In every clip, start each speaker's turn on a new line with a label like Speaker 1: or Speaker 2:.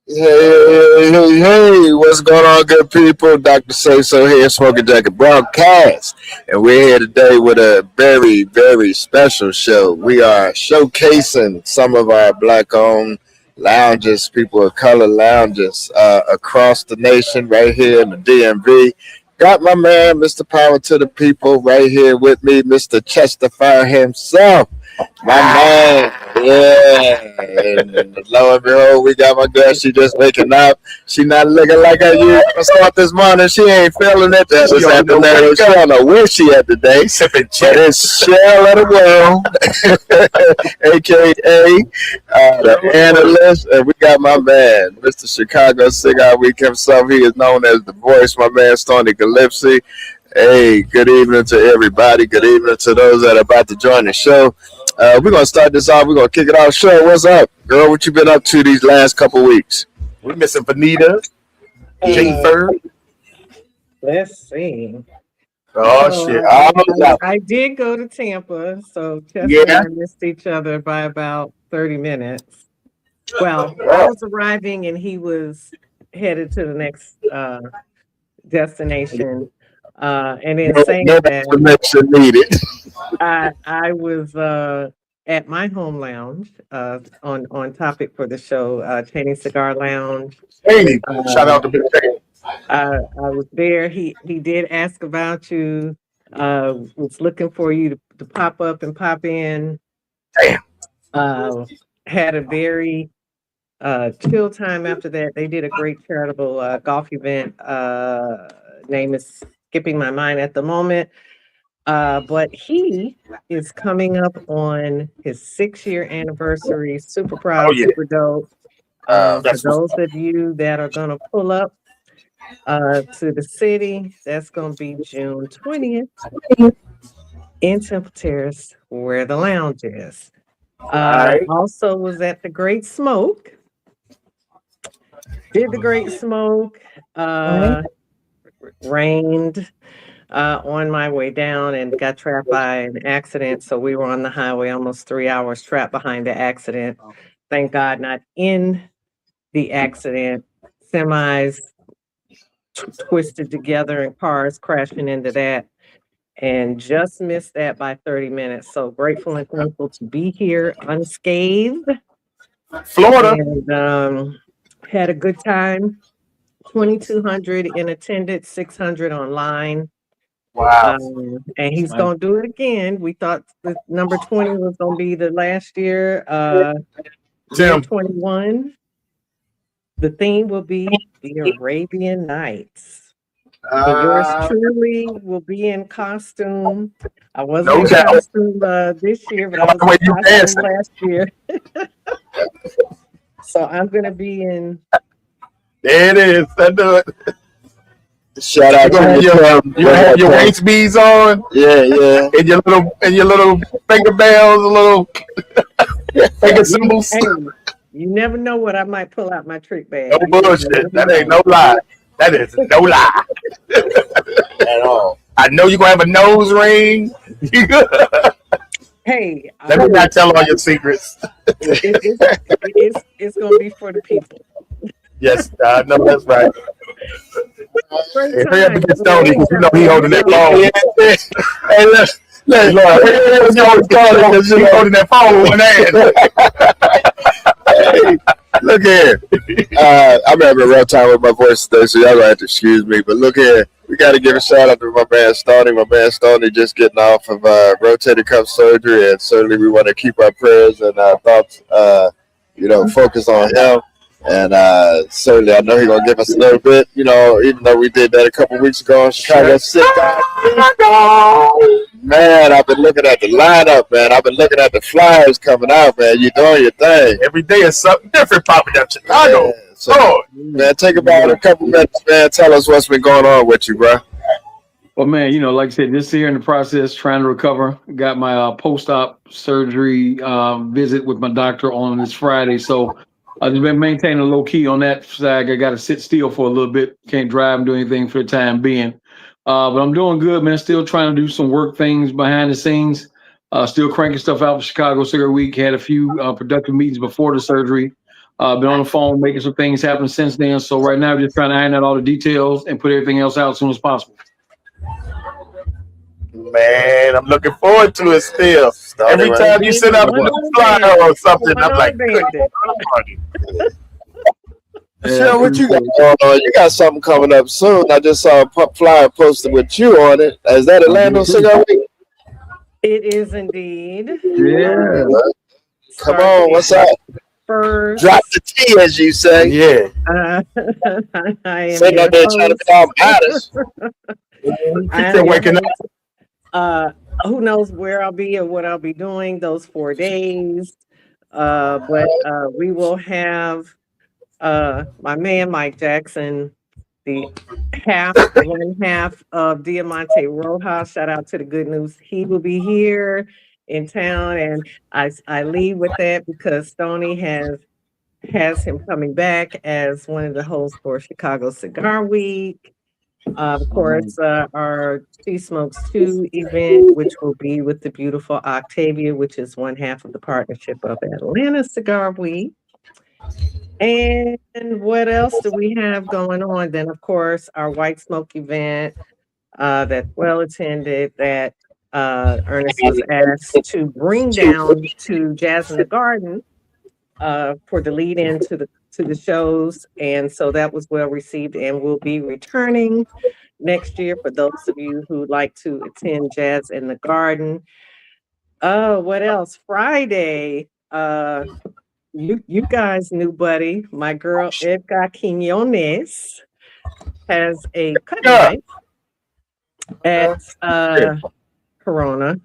Speaker 1: Hey, what's going on, good people? Dr. Sayso here, Smoking Jacket Broadcast. And we're here today with a very, very special show. We are showcasing some of our black owned lounges, people of color lounges across the nation, right here in the DMV. Got my man, Mr. Power to the People, right here with me, Mr. Chester Fire himself. My man, yeah. And lo and behold, we got my girl. She just waking up. She not looking like her usual start this morning. She ain't feeling it this afternoon. She don't know where she at today. Sipping but it's Shell of the World, aka the analyst, and we got my man, Mr. Chicago Cigar Week himself. He is known as the voice. My man, Stoney Calypsy. Hey, good evening to everybody. Good evening to those that are about to join the show. We're gonna start this off. We're gonna kick it off. Sure, what's up, girl? What you been up to these last couple weeks?
Speaker 2: We missing Vanita, Jennifer.
Speaker 3: Let's see.
Speaker 2: Oh
Speaker 3: So
Speaker 2: shit!
Speaker 3: I did go to Tampa, so Tess and I missed each other by about 30 minutes. Well, I was arriving and he was headed to the next destination. And in saying
Speaker 1: No
Speaker 3: that,
Speaker 1: explanation needed.
Speaker 3: I was at my home lounge on topic for the show, Cheney Cigar Lounge.
Speaker 2: Hey, shout
Speaker 3: Uh,
Speaker 2: out to Big Cheney.
Speaker 3: I was there. He did ask about you. Was looking for you to pop up and pop in.
Speaker 2: Damn.
Speaker 3: Had a very chill time after that. They did a great charitable golf event. Name is skipping my mind at the moment. But he is coming up on his 6-year anniversary. Super
Speaker 2: Oh
Speaker 3: proud,
Speaker 2: yeah,
Speaker 3: super dope. For
Speaker 2: that's what's
Speaker 3: those of you that are going to pull up to the city, that's going to be June 20th in Temple Terrace, where the lounge is.
Speaker 2: all right.
Speaker 3: Also was at the Great Smoke. Did the Great Smoke. Rained on my way down and got trapped by an accident. So we were on the highway almost 3 hours trapped behind the accident. Thank God not in the accident. Semis twisted together and cars crashing into that, and just missed that by 30 minutes. So grateful and thankful to be here unscathed,
Speaker 2: Florida.
Speaker 3: and had a good time. 2,200 in attendance, 600 online.
Speaker 2: Wow.
Speaker 3: And he's going to do it again. We thought the number 20 was going to be the last year. Year
Speaker 2: Tim.
Speaker 3: 21. The theme will be the Arabian Nights. And yours truly will be in costume. I wasn't
Speaker 2: No
Speaker 3: in
Speaker 2: doubt.
Speaker 3: costume this year, but I
Speaker 2: The way
Speaker 3: was in
Speaker 2: you dancing.
Speaker 3: costume last year. So I'm going to be in.
Speaker 2: There it is. That do it.
Speaker 1: Shout out
Speaker 2: You have your waist beads on,
Speaker 1: Yeah.
Speaker 2: and your little finger bells, a little finger symbols.
Speaker 3: Hey, you never know what I might pull out my trick bag.
Speaker 2: No bullshit. That ain't no lie. That is no lie
Speaker 1: At all.
Speaker 2: I know you're gonna have a nose ring.
Speaker 3: Hey,
Speaker 2: Let me not tell all your secrets.
Speaker 3: it's going to be for the people.
Speaker 2: Yes, I know that's right.
Speaker 3: Great
Speaker 2: Hey, hurry up and
Speaker 3: time.
Speaker 2: get Stoney because you know he holding that phone.
Speaker 1: Hey, look,
Speaker 2: He holding that phone with one hand.
Speaker 1: hey, look here. I'm having a rough time with my voice today, so y'all gonna have to excuse me. But look here, we got to give a shout out to my man Stoney. My man Stoney just getting off of rotator cuff surgery, and certainly we want to keep our prayers and our thoughts, focus on him. And certainly, I know he's gonna give us a little bit. Even though we did that a couple weeks ago in Chicago. Man, I've been looking at the lineup, man. I've been looking at the flyers coming out, man. You doing your thing.
Speaker 2: Every day is something different popping up Chicago.
Speaker 1: Yeah, so, man, take about a couple minutes, man. Tell us what's been going on with you, bro.
Speaker 4: Well, man, like I said, this year in the process, trying to recover. Got my post-op surgery visit with my doctor on this Friday. So I've just been maintaining low key on that side. I got to sit still for a little bit. Can't drive and do anything for the time being. But I'm doing good, man. Still trying to do some work things behind the scenes. Still cranking stuff out for Chicago Cigar Week. Had a few productive meetings before the surgery. Been on the phone making some things happen since then. So right now, we're just trying to iron out all the details and put everything else out as soon as possible.
Speaker 2: Man, I'm looking forward to it still. Every
Speaker 1: right.
Speaker 2: time you
Speaker 3: It's
Speaker 2: send out a
Speaker 3: going
Speaker 2: new
Speaker 3: on,
Speaker 2: flyer
Speaker 3: baby.
Speaker 2: or something,
Speaker 3: Going
Speaker 2: I'm like,
Speaker 3: on,
Speaker 2: good
Speaker 3: baby.
Speaker 2: Lord.
Speaker 1: Sure,
Speaker 4: Yeah,
Speaker 1: what you got
Speaker 4: appreciate it.
Speaker 1: going on? You got something coming up soon. I just saw a flyer posted with you on it. Is that
Speaker 4: I do
Speaker 1: Orlando
Speaker 4: too.
Speaker 1: Cigar Week?
Speaker 3: It is indeed.
Speaker 4: Yeah.
Speaker 1: Come
Speaker 3: Start
Speaker 1: on, what's
Speaker 3: April
Speaker 1: up? Drop
Speaker 3: 1st.
Speaker 1: the T, as you say.
Speaker 2: Yeah.
Speaker 3: I am
Speaker 1: Sitting up
Speaker 3: your
Speaker 1: there trying to be all
Speaker 3: host.
Speaker 1: modest.
Speaker 3: I
Speaker 2: Keep
Speaker 3: am
Speaker 2: you
Speaker 3: your
Speaker 2: waking up.
Speaker 3: host. Uh, who knows where I'll be or what I'll be doing those 4 days. But we will have my man Mike Jackson, the one half of Diamante Rojas. Shout out to the Good News. He will be here in town, and I lead with that because Stoney has him coming back as one of the hosts for Chicago Cigar Week. Of course, our She Smokes 2 event, which will be with the beautiful Octavia, which is one half of the partnership of Atlanta Cigar Week. And what else do we have going on? Then, of course, our White Smoke event that's well attended, that Ernest was asked to bring down to Jazz in the Garden for the lead in to the shows. And so that was well received and will be returning next year for those of you who like to attend Jazz in the Garden. Oh, what else? Friday. You guys knew, buddy. My girl Edgar Quinones has a cutting
Speaker 2: Yeah.
Speaker 3: night at Corona,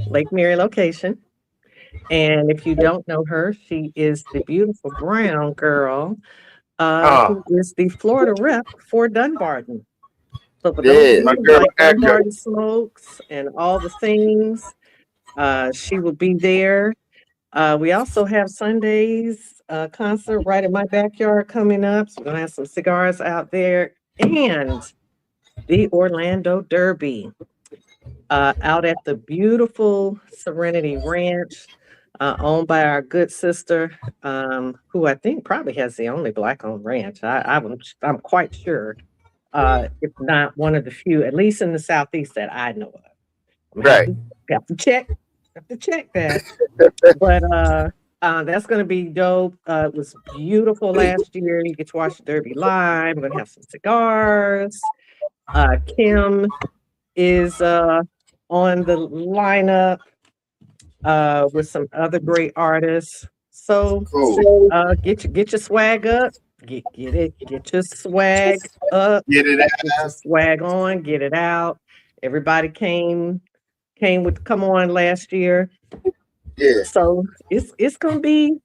Speaker 3: Lake Mary location. And if you don't know her, she is the beautiful brown girl who is the Florida rep for Dunbarton. So for those of
Speaker 1: Yeah.
Speaker 3: you
Speaker 2: My
Speaker 3: who
Speaker 2: girl
Speaker 3: like
Speaker 2: Edgar.
Speaker 3: Dunbarton smokes and all the things, she will be there. We also have Sunday's concert right in my backyard coming up. So we're gonna have some cigars out there and the Orlando Derby out at the beautiful Serenity Ranch, owned by our good sister, who I think probably has the only black-owned ranch. I'm quite sure, if not one of the few, at least in the southeast that I know of. I'm gonna
Speaker 2: Right.
Speaker 3: have to check. Have to check that. But that's gonna be dope. It was beautiful last year. You get to watch the Derby live. We're gonna have some cigars. Kim is on the lineup with some other great artists. So
Speaker 1: Cool.
Speaker 3: get your swag up. Get your swag up.
Speaker 1: Get it
Speaker 3: Get your
Speaker 1: out.
Speaker 3: swag on. Get it out. Everybody came with come on last year.
Speaker 1: Yeah.
Speaker 3: So it's gonna be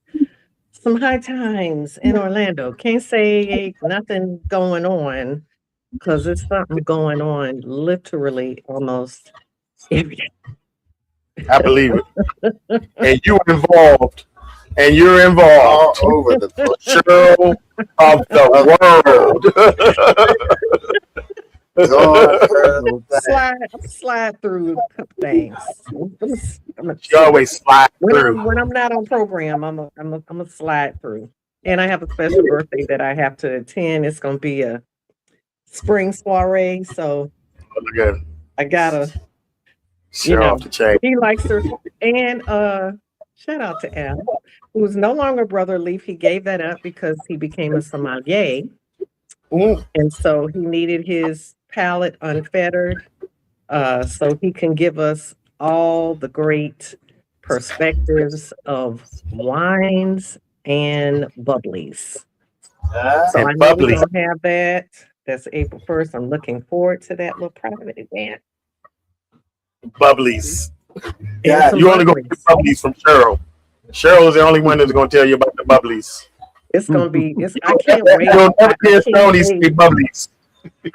Speaker 3: some high times in Orlando. Can't say ain't nothing going on because it's something going on literally almost every day.
Speaker 2: I believe it. And you involved. And you're
Speaker 1: All
Speaker 2: involved.
Speaker 1: over the place.
Speaker 2: Cheryl of the
Speaker 1: Going
Speaker 2: world.
Speaker 3: Slide through a couple things.
Speaker 2: She always slide through.
Speaker 3: When I'm not on program, I'm a slide through. And I have a special birthday that I have to attend. It's gonna be a spring soiree, so
Speaker 2: Look at
Speaker 3: I gotta, you
Speaker 2: Cheryl
Speaker 3: know,
Speaker 2: off the chain.
Speaker 3: he likes her. And shout out to Al, who's no longer Brother Leaf. He gave that up because he became a sommelier. And so he needed his palate unfettered, so he can give us all the great perspectives of wines and bubblies. So
Speaker 2: And
Speaker 3: I know we're
Speaker 2: bubbly.
Speaker 3: gonna have that. That's April 1st. I'm looking forward to that little private event.
Speaker 2: Bubblies.
Speaker 3: And some
Speaker 2: You only going to get
Speaker 3: bubblies.
Speaker 2: bubblies from Cheryl. Cheryl is the only one that's going to tell you about the bubblies.
Speaker 3: It's gonna be. I can't wait.
Speaker 2: You'll never
Speaker 3: I
Speaker 2: hear
Speaker 3: can't
Speaker 2: Stoney say
Speaker 3: wait.
Speaker 2: bubblies.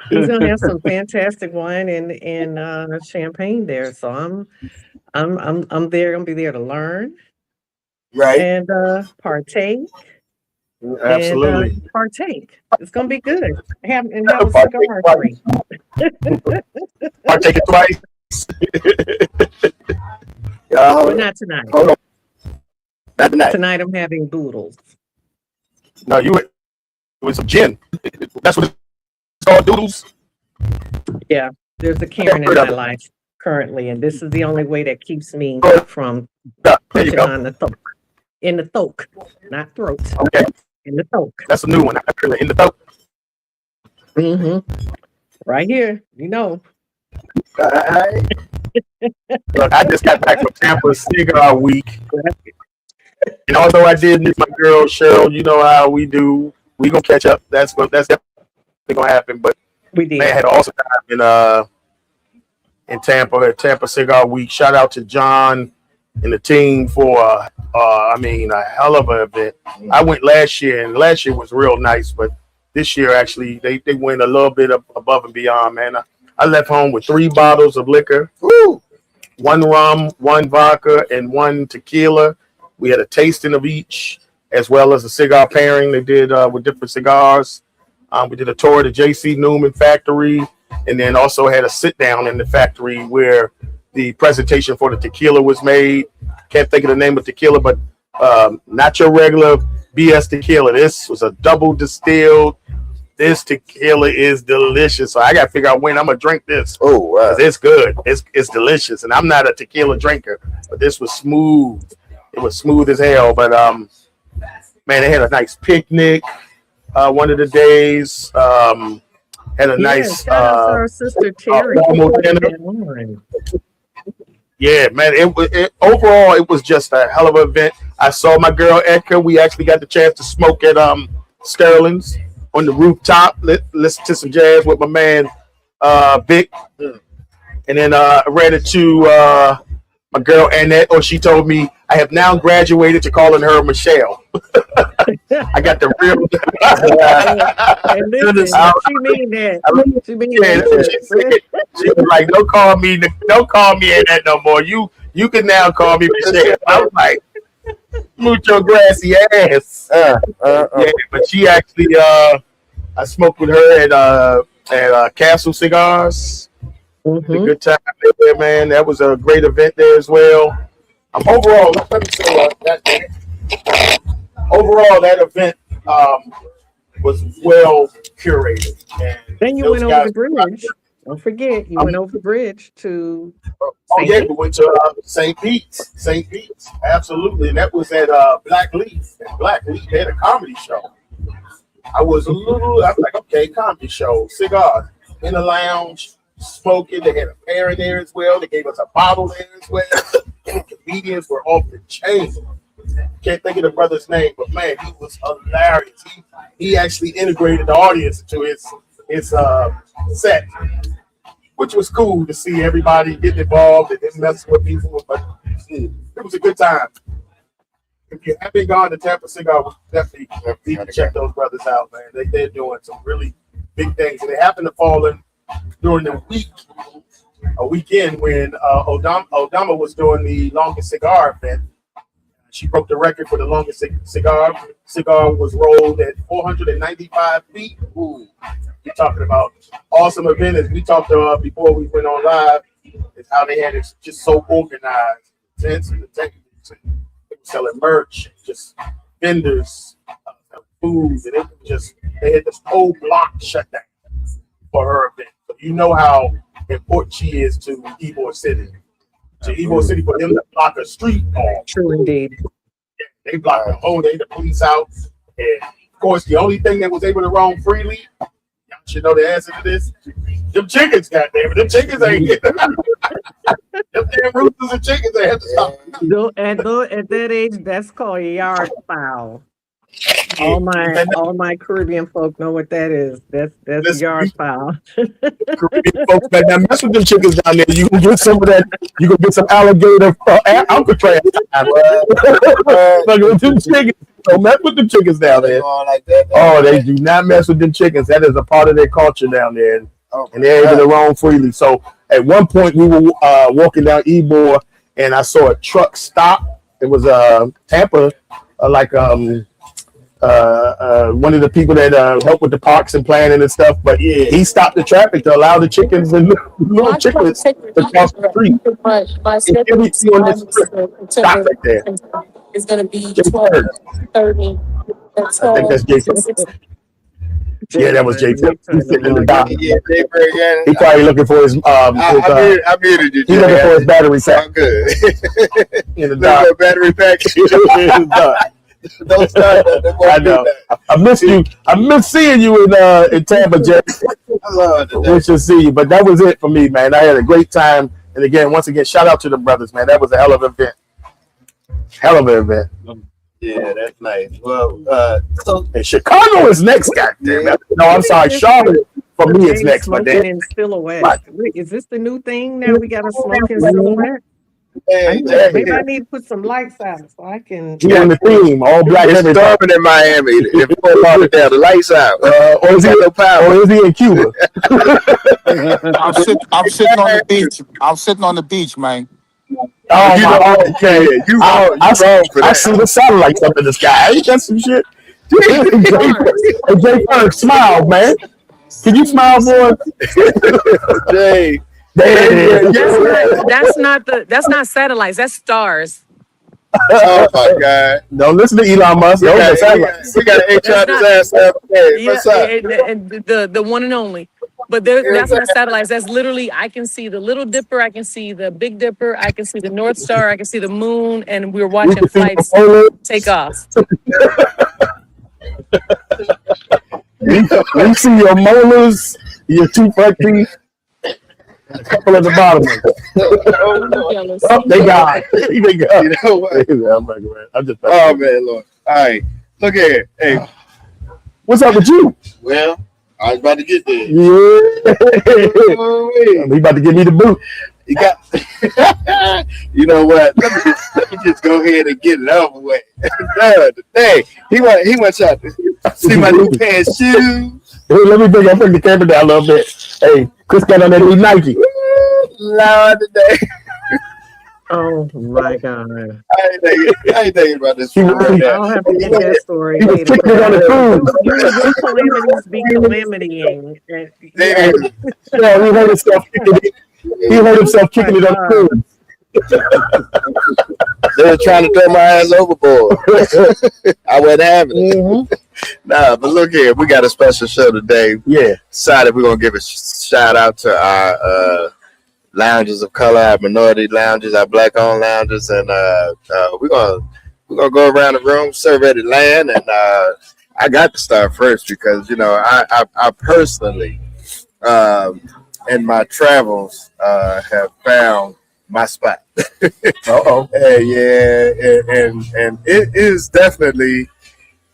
Speaker 3: He's gonna have some fantastic wine and champagne there. So I'm there. Gonna be there to learn
Speaker 1: right.
Speaker 3: and partake and
Speaker 2: Absolutely.
Speaker 3: partake. It's gonna be good. Have a
Speaker 2: Partake
Speaker 3: cigar
Speaker 2: twice.
Speaker 3: tree.
Speaker 2: Partake it twice.
Speaker 3: But not tonight.
Speaker 1: Hold on.
Speaker 2: Not tonight.
Speaker 3: Tonight I'm having boodles.
Speaker 2: No, you with some gin. That's what it's called, doodles.
Speaker 3: Yeah, there's a Karen in my life currently, and this is the only way that keeps me from
Speaker 2: There you
Speaker 3: punching
Speaker 2: go.
Speaker 3: on the throat. In the throat, not throat.
Speaker 2: Okay,
Speaker 3: In the throat.
Speaker 2: that's a new one. In the throat.
Speaker 3: Mm-hmm. Right here, you know.
Speaker 2: Alright. Look, I just got back from Tampa Cigar Week, and although I did miss my girl Cheryl, you know how we do. We gonna catch up. That's definitely gonna happen. But
Speaker 3: We did.
Speaker 2: man, I had an awesome time in Tampa at Tampa Cigar Week. Shout out to John and the team for a hell of an event. I went last year, and last year was real nice, but this year actually they went a little bit above and beyond, man. I left home with 3 bottles of liquor. Woo! 1 rum, 1 vodka, and 1 tequila. We had a tasting of each, as well as a cigar pairing they did with different cigars. We did a tour of the J.C. Newman factory, and then also had a sit down in the factory where the presentation for the tequila was made. Can't think of the name of tequila, but not your regular BS tequila. This was a double distilled. This tequila is delicious. So I got to figure out when I'm going to drink this.
Speaker 1: Oh, wow.
Speaker 2: It's good. It's delicious. And I'm not a tequila drinker, but this was smooth. It was smooth as hell. But, man, they had a nice picnic one of the days. Had a nice
Speaker 3: shout out to our sister Terry.
Speaker 2: Yeah, man. Overall, it was just a hell of an event. I saw my girl Edgar. We actually got the chance to smoke at Sterling's on the rooftop. Listen to some jazz with my man Vic. And then I ran into my girl Annette. Oh, she told me I have now graduated to calling her Michelle. I got the real.
Speaker 3: And listen, she mean that. She mean that.
Speaker 2: She was like, "Don't call me Annette no more. You can now call me Michelle." I was like, "Mucho grassy ass." Yeah, but she actually, I smoked with her at Castle Cigars.
Speaker 3: Mm-hmm.
Speaker 2: A good time there, man. That was a great event there as well. Overall, let me say that event was well curated. And
Speaker 3: then you went over the bridge. Don't forget, you went over the bridge to.
Speaker 2: We went to St. Pete's. St. Pete's, absolutely, and that was at Black Leaf. And Black Leaf had a comedy show. I was like, okay, comedy show, cigars in the lounge, smoking. They had a pair in there as well. They gave us a bottle there as well. And the comedians were off the chain. Can't think of the brother's name, but man, he was hilarious. He actually integrated the audience into his set, which was cool to see everybody getting involved and messing with people. But it was a good time. If you haven't gone to Tampa Cigar, definitely need to check those brothers out, man. They're doing some really big things, and they happen to fall in during the weekend when Odama was doing the longest cigar event. She broke the record for the longest cigar. Cigar was rolled at 495 feet. Ooh, you're talking about awesome event. As we talked about before we went on live, is how they had it just so organized. Tents and the techniques, and they were selling merch, just vendors, food, and they had this whole block shut down for her event. So you know how important she is to Ybor City. To Ybor City, for them to block a street off.
Speaker 3: True indeed.
Speaker 2: They blocked the whole day, the police out. And of course, the only thing that was able to roam freely, y'all should know the answer to this. Them chickens, goddamn it. Them chickens ain't getting out. Them damn roosters and chickens, they have to stop.
Speaker 3: At that age, that's called yard fowl. All my Caribbean folk know what that is. That's yard fowl.
Speaker 2: Caribbean folks, man, now mess with them chickens down there. You can get some of that. You can get some alligator Alcatraz time. Look, them chickens. Don't mess with them chickens down there. Oh, they do not mess with them chickens. That is a part of their culture down there, and they're able to roam freely. So at one point we were walking down Ybor, and I saw a truck stop. It was Tampa, one of the people that help with the parks and planning and stuff. But he stopped the traffic to allow the chickens and little chickens to cross the street. And everything on this strip stopped right there.
Speaker 5: It's going to be
Speaker 2: Jay Bird.
Speaker 5: 12:30.
Speaker 2: I think that's Jay Bird. Yeah, that was Jay Bird. He's sitting in the dock.
Speaker 1: Yeah, Jay Bird, yeah.
Speaker 2: He probably looking for his
Speaker 1: I muted you.
Speaker 2: he's looking for his battery pack.
Speaker 1: I'm good.
Speaker 2: In the
Speaker 1: Look
Speaker 2: dock.
Speaker 1: for a battery pack.
Speaker 2: In the dock.
Speaker 1: Don't start that.
Speaker 2: I know. I miss you. I miss seeing you in Tampa, Jay.
Speaker 1: I love it.
Speaker 2: We should see you. But that was it for me, man. I had a great time. And again, once again, shout out to the brothers, man. That was a hell of an event. Hell of an event.
Speaker 1: Yeah, that's nice. Well, so
Speaker 2: And Chicago is next, goddamn it. No, I'm sorry, Charlotte. For me, it's next. But
Speaker 3: Smoking
Speaker 2: then,
Speaker 3: in Silhouette.
Speaker 2: What?
Speaker 3: Wait, is this the new thing now? We got to smoke in Silhouette?
Speaker 1: hey,
Speaker 3: Maybe I need to put some lights out so I can.
Speaker 2: he on the theme, all black
Speaker 1: it's
Speaker 2: everything.
Speaker 1: storming in Miami. If you pull it down, the lights out.
Speaker 2: Or is he
Speaker 1: no power.
Speaker 2: Or is he in Cuba?
Speaker 6: I'm sitting on the beach. I'm sitting on the beach, man.
Speaker 2: Oh,
Speaker 1: You
Speaker 2: my,
Speaker 1: know,
Speaker 2: okay.
Speaker 1: you wrong for
Speaker 2: I
Speaker 1: that.
Speaker 2: see the satellites up in the sky. Ain't that some shit? Hey, Jay Ferg, smile, man. Can you smile, boy?
Speaker 1: Jay.
Speaker 2: There it is.
Speaker 7: That's not satellites. That's stars.
Speaker 1: Oh my God.
Speaker 2: Don't listen to Elon Musk.
Speaker 1: We
Speaker 2: Those are
Speaker 1: got
Speaker 2: satellites.
Speaker 1: to HR disaster. Hey, what's up?
Speaker 7: And the one and only. But that's not satellites. That's literally, I can see the Little Dipper, I can see the Big Dipper, I can see the North Star, I can see the moon, and we're watching flights take off.
Speaker 2: We see your molars, your two front teeth, a couple at the bottom. Oh, they got it. They got
Speaker 1: You
Speaker 2: it.
Speaker 1: know what?
Speaker 2: I'm just.
Speaker 1: Oh man, Lord. All right. Look here. Hey,
Speaker 2: What's up with you?
Speaker 1: well, I was about to get there.
Speaker 2: Yeah.
Speaker 1: Oh,
Speaker 2: He about to give me the boot.
Speaker 1: you got. You know what? Let me just go ahead and get it over with. Hey, he went out to see my new pair of shoes.
Speaker 2: Hey, let me bring the camera down a little bit. Hey, Chris got on that new Nike.
Speaker 1: Lord, today.
Speaker 3: Oh my God.
Speaker 1: I ain't thinking about this.
Speaker 2: He was-
Speaker 3: I'll have to get that story
Speaker 2: He was
Speaker 3: later.
Speaker 2: kicking it on the cruise.
Speaker 3: Your calamities be calamitying.
Speaker 1: They-
Speaker 2: Yeah, he hurt himself kicking it. He hurt himself kicking it on the cruise.
Speaker 1: They were trying to throw my ass overboard. I wasn't having it. Nah, but look here, we got a special show today.
Speaker 2: Yeah.
Speaker 1: Decided we're gonna give a shout out to our lounges of color, our minority lounges, our black-owned lounges, and we're gonna go around the room, survey the land, and I got to start first because I personally in my travels have found my spot. Hey, yeah, and it is definitely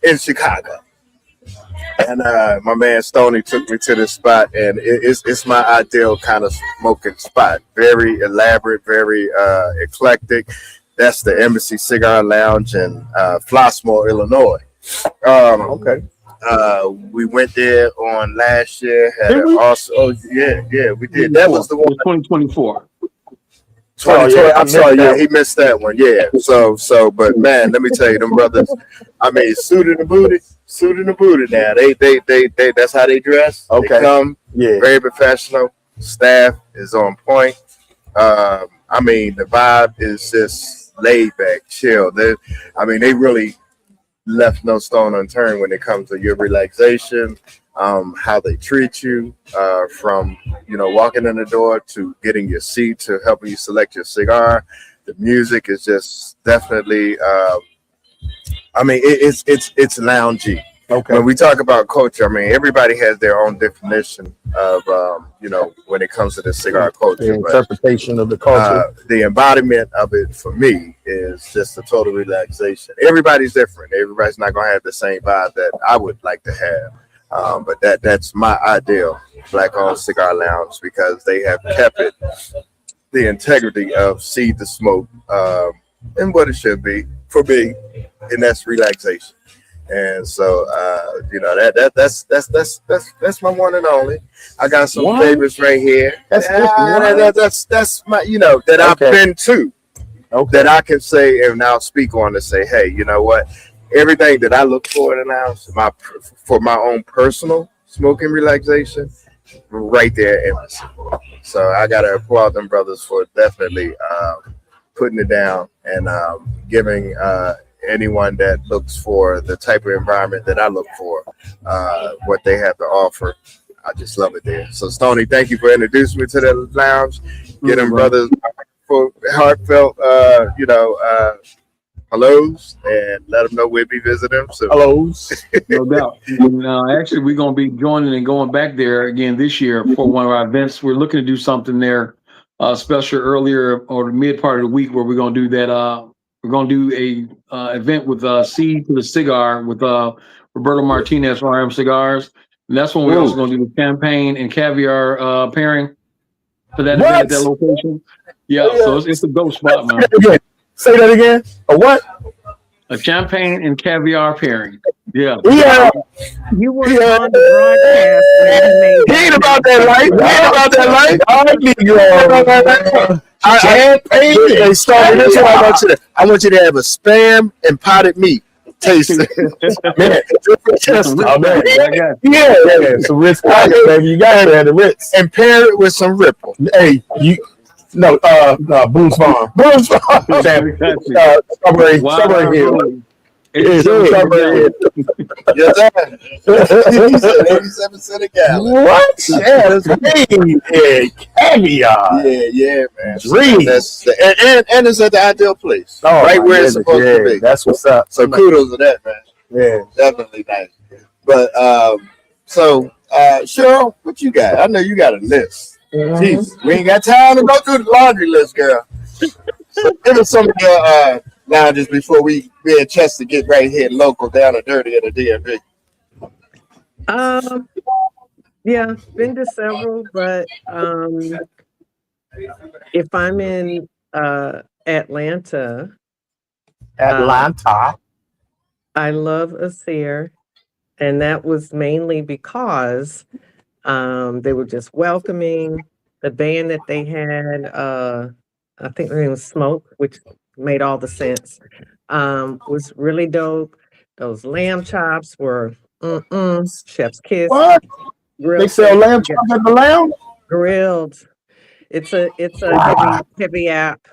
Speaker 1: in Chicago. And my man Stoney took me to this spot, and it's my ideal kind of smoking spot. Very elaborate, very eclectic. That's the Embassy Cigar Lounge in Flossmoor, Illinois.
Speaker 2: Okay.
Speaker 1: We went there on last year.
Speaker 2: Did we?
Speaker 1: Yeah, we did. That was the one.
Speaker 4: 2024.
Speaker 2: 2020.
Speaker 1: I'm sorry, yeah, he missed that one. Yeah. So, but man, let me tell you, them brothers. I mean, suit in the booty now. They that's how they dress.
Speaker 2: Okay.
Speaker 1: They come
Speaker 2: Yeah.
Speaker 1: very professional. Staff is on point. I mean, the vibe is just laid back, chill. They really left no stone unturned when it comes to your relaxation, how they treat you, from walking in the door to getting your seat to helping you select your cigar. The music is just definitely, it's loungy.
Speaker 2: Okay.
Speaker 1: When we talk about culture, I mean, everybody has their own definition of, when it comes to the cigar
Speaker 2: The
Speaker 1: culture. But
Speaker 2: interpretation of the culture.
Speaker 1: the embodiment of it for me is just a total relaxation. Everybody's different. Everybody's not gonna have the same vibe that I would like to have. But that's my ideal black-owned cigar lounge because they have kept it the integrity of seed to smoke and what it should be for me, and that's relaxation. And so that's my one and only. I got some
Speaker 2: What?
Speaker 1: favorites right here.
Speaker 2: That's
Speaker 1: That's my that I've
Speaker 2: Okay.
Speaker 1: been to
Speaker 2: Okay.
Speaker 1: that I can say and now speak on to say, hey, you know what? everything that I look for in a lounge, for my own personal smoking relaxation, right there at Embassy. So I gotta applaud them brothers for definitely putting it down and giving anyone that looks for the type of environment that I look for what they have to offer. I just love it there. So Stony, thank you for introducing me to the lounge. Get them brothers for heartfelt, hellos, and let them know we'll be visiting them soon.
Speaker 2: Hellos.
Speaker 4: No doubt. And, actually, we're going to be joining and going back there again this year for one of our events. We're looking to do something there special earlier or the mid part of the week where we're going to do that. We're going to do a event with C to the Cigar with Roberto Martinez from RM Cigars. And that's when we're also going to do the champagne and caviar pairing for that event at that location. Yeah, so it's a dope spot, man.
Speaker 2: Say that again. A what?
Speaker 4: A champagne and caviar pairing. Yeah.
Speaker 2: Yeah.
Speaker 3: You were on the broadcast when he made
Speaker 1: He ain't about that life. He ain't about that life. Hey, Stony, this is what I want you to. I want you to have a spam and potted meat taste. Man,
Speaker 2: Oh, man.
Speaker 1: yeah.
Speaker 2: Some Ritz crackers, baby. You got to have the Ritz.
Speaker 1: And pair it with some Ripple.
Speaker 2: Hey, no, Boone's Farm. Boone's Farm. Strawberry Hill.
Speaker 1: Yes, sir. 87 cents a gallon.
Speaker 2: What? Yeah, that's crazy. Caviar.
Speaker 1: Yeah, man.
Speaker 2: Dream.
Speaker 1: And it's at the ideal place.
Speaker 2: Oh,
Speaker 1: right where it's supposed to be.
Speaker 2: That's what's up.
Speaker 1: So kudos to that, man.
Speaker 2: Yeah.
Speaker 1: Definitely nice. But Cheryl, what you got? I know you got a list. Jeez, we ain't got time to go through the laundry list, girl. So give us some of your lounges before we get a chance to get right here local down and dirty in the DMV.
Speaker 3: Yeah, been to several, but if I'm in Atlanta, I love Asir, and that was mainly because they were just welcoming. The band that they had, I think their name was Smoke, which made all the sense, was really dope. Those lamb chops were chef's kiss.
Speaker 2: What?
Speaker 3: Grilled
Speaker 2: They sell
Speaker 3: steak,
Speaker 2: lamb chops at the lounge?
Speaker 3: grilled. It's a heavy app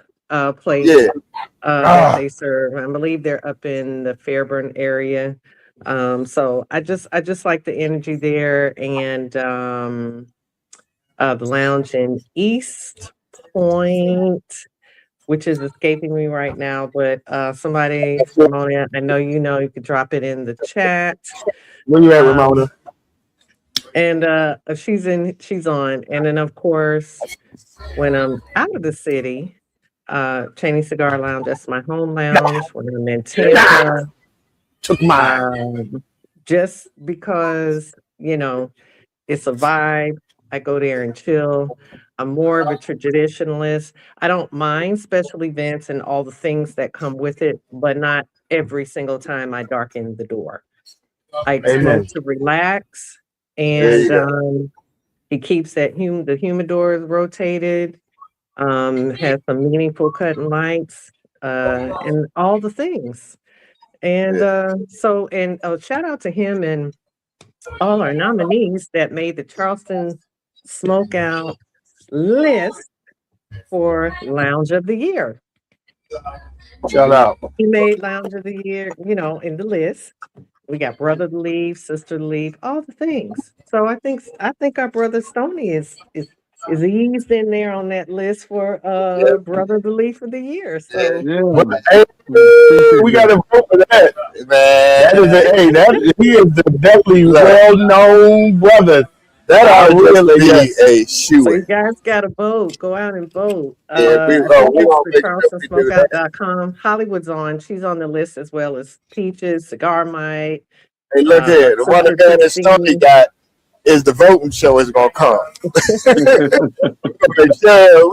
Speaker 3: place
Speaker 1: Yeah.
Speaker 3: that they serve. I believe they're up in the Fairburn area. So I just like the energy there, and the lounge in East Point, which is escaping me right now, but somebody, Ramona, I know you could drop it in the chat.
Speaker 2: Where you at, Ramona?
Speaker 3: And she's on. And then of course, when I'm out of the city, Cheney Cigar Lounge, that's my home lounge. When I'm in Tampa,
Speaker 2: Took mine.
Speaker 3: just because, it's a vibe. I go there and chill. I'm more of a traditionalist. I don't mind special events and all the things that come with it, but not every single time I darken the door. I expect to relax, and he keeps the humidor rotated, has some meaningful cutting lights, and all the things. And shout out to him and all our nominees that made the Charleston Smokeout list for Lounge of the Year.
Speaker 2: Shout out.
Speaker 3: He made Lounge of the Year, in the list. We got Brother to Leave, Sister to Leave, all the things. So I think our brother Stoney is eased in there on that list for Brother to Leave for the year. So
Speaker 2: We got to vote for that.
Speaker 1: Man,
Speaker 2: He is the definitely well-known brother. That are really
Speaker 1: a shoe.
Speaker 3: So you guys got to vote. Go out and vote.
Speaker 1: Yeah, we gonna make sure we do that.
Speaker 3: CharlestonSmokeout.com. Hollywood's on. She's on the list as well as Peaches, Cigar Mite.
Speaker 1: Hey, look here. The one that Stoney got is the voting show is gonna come. We're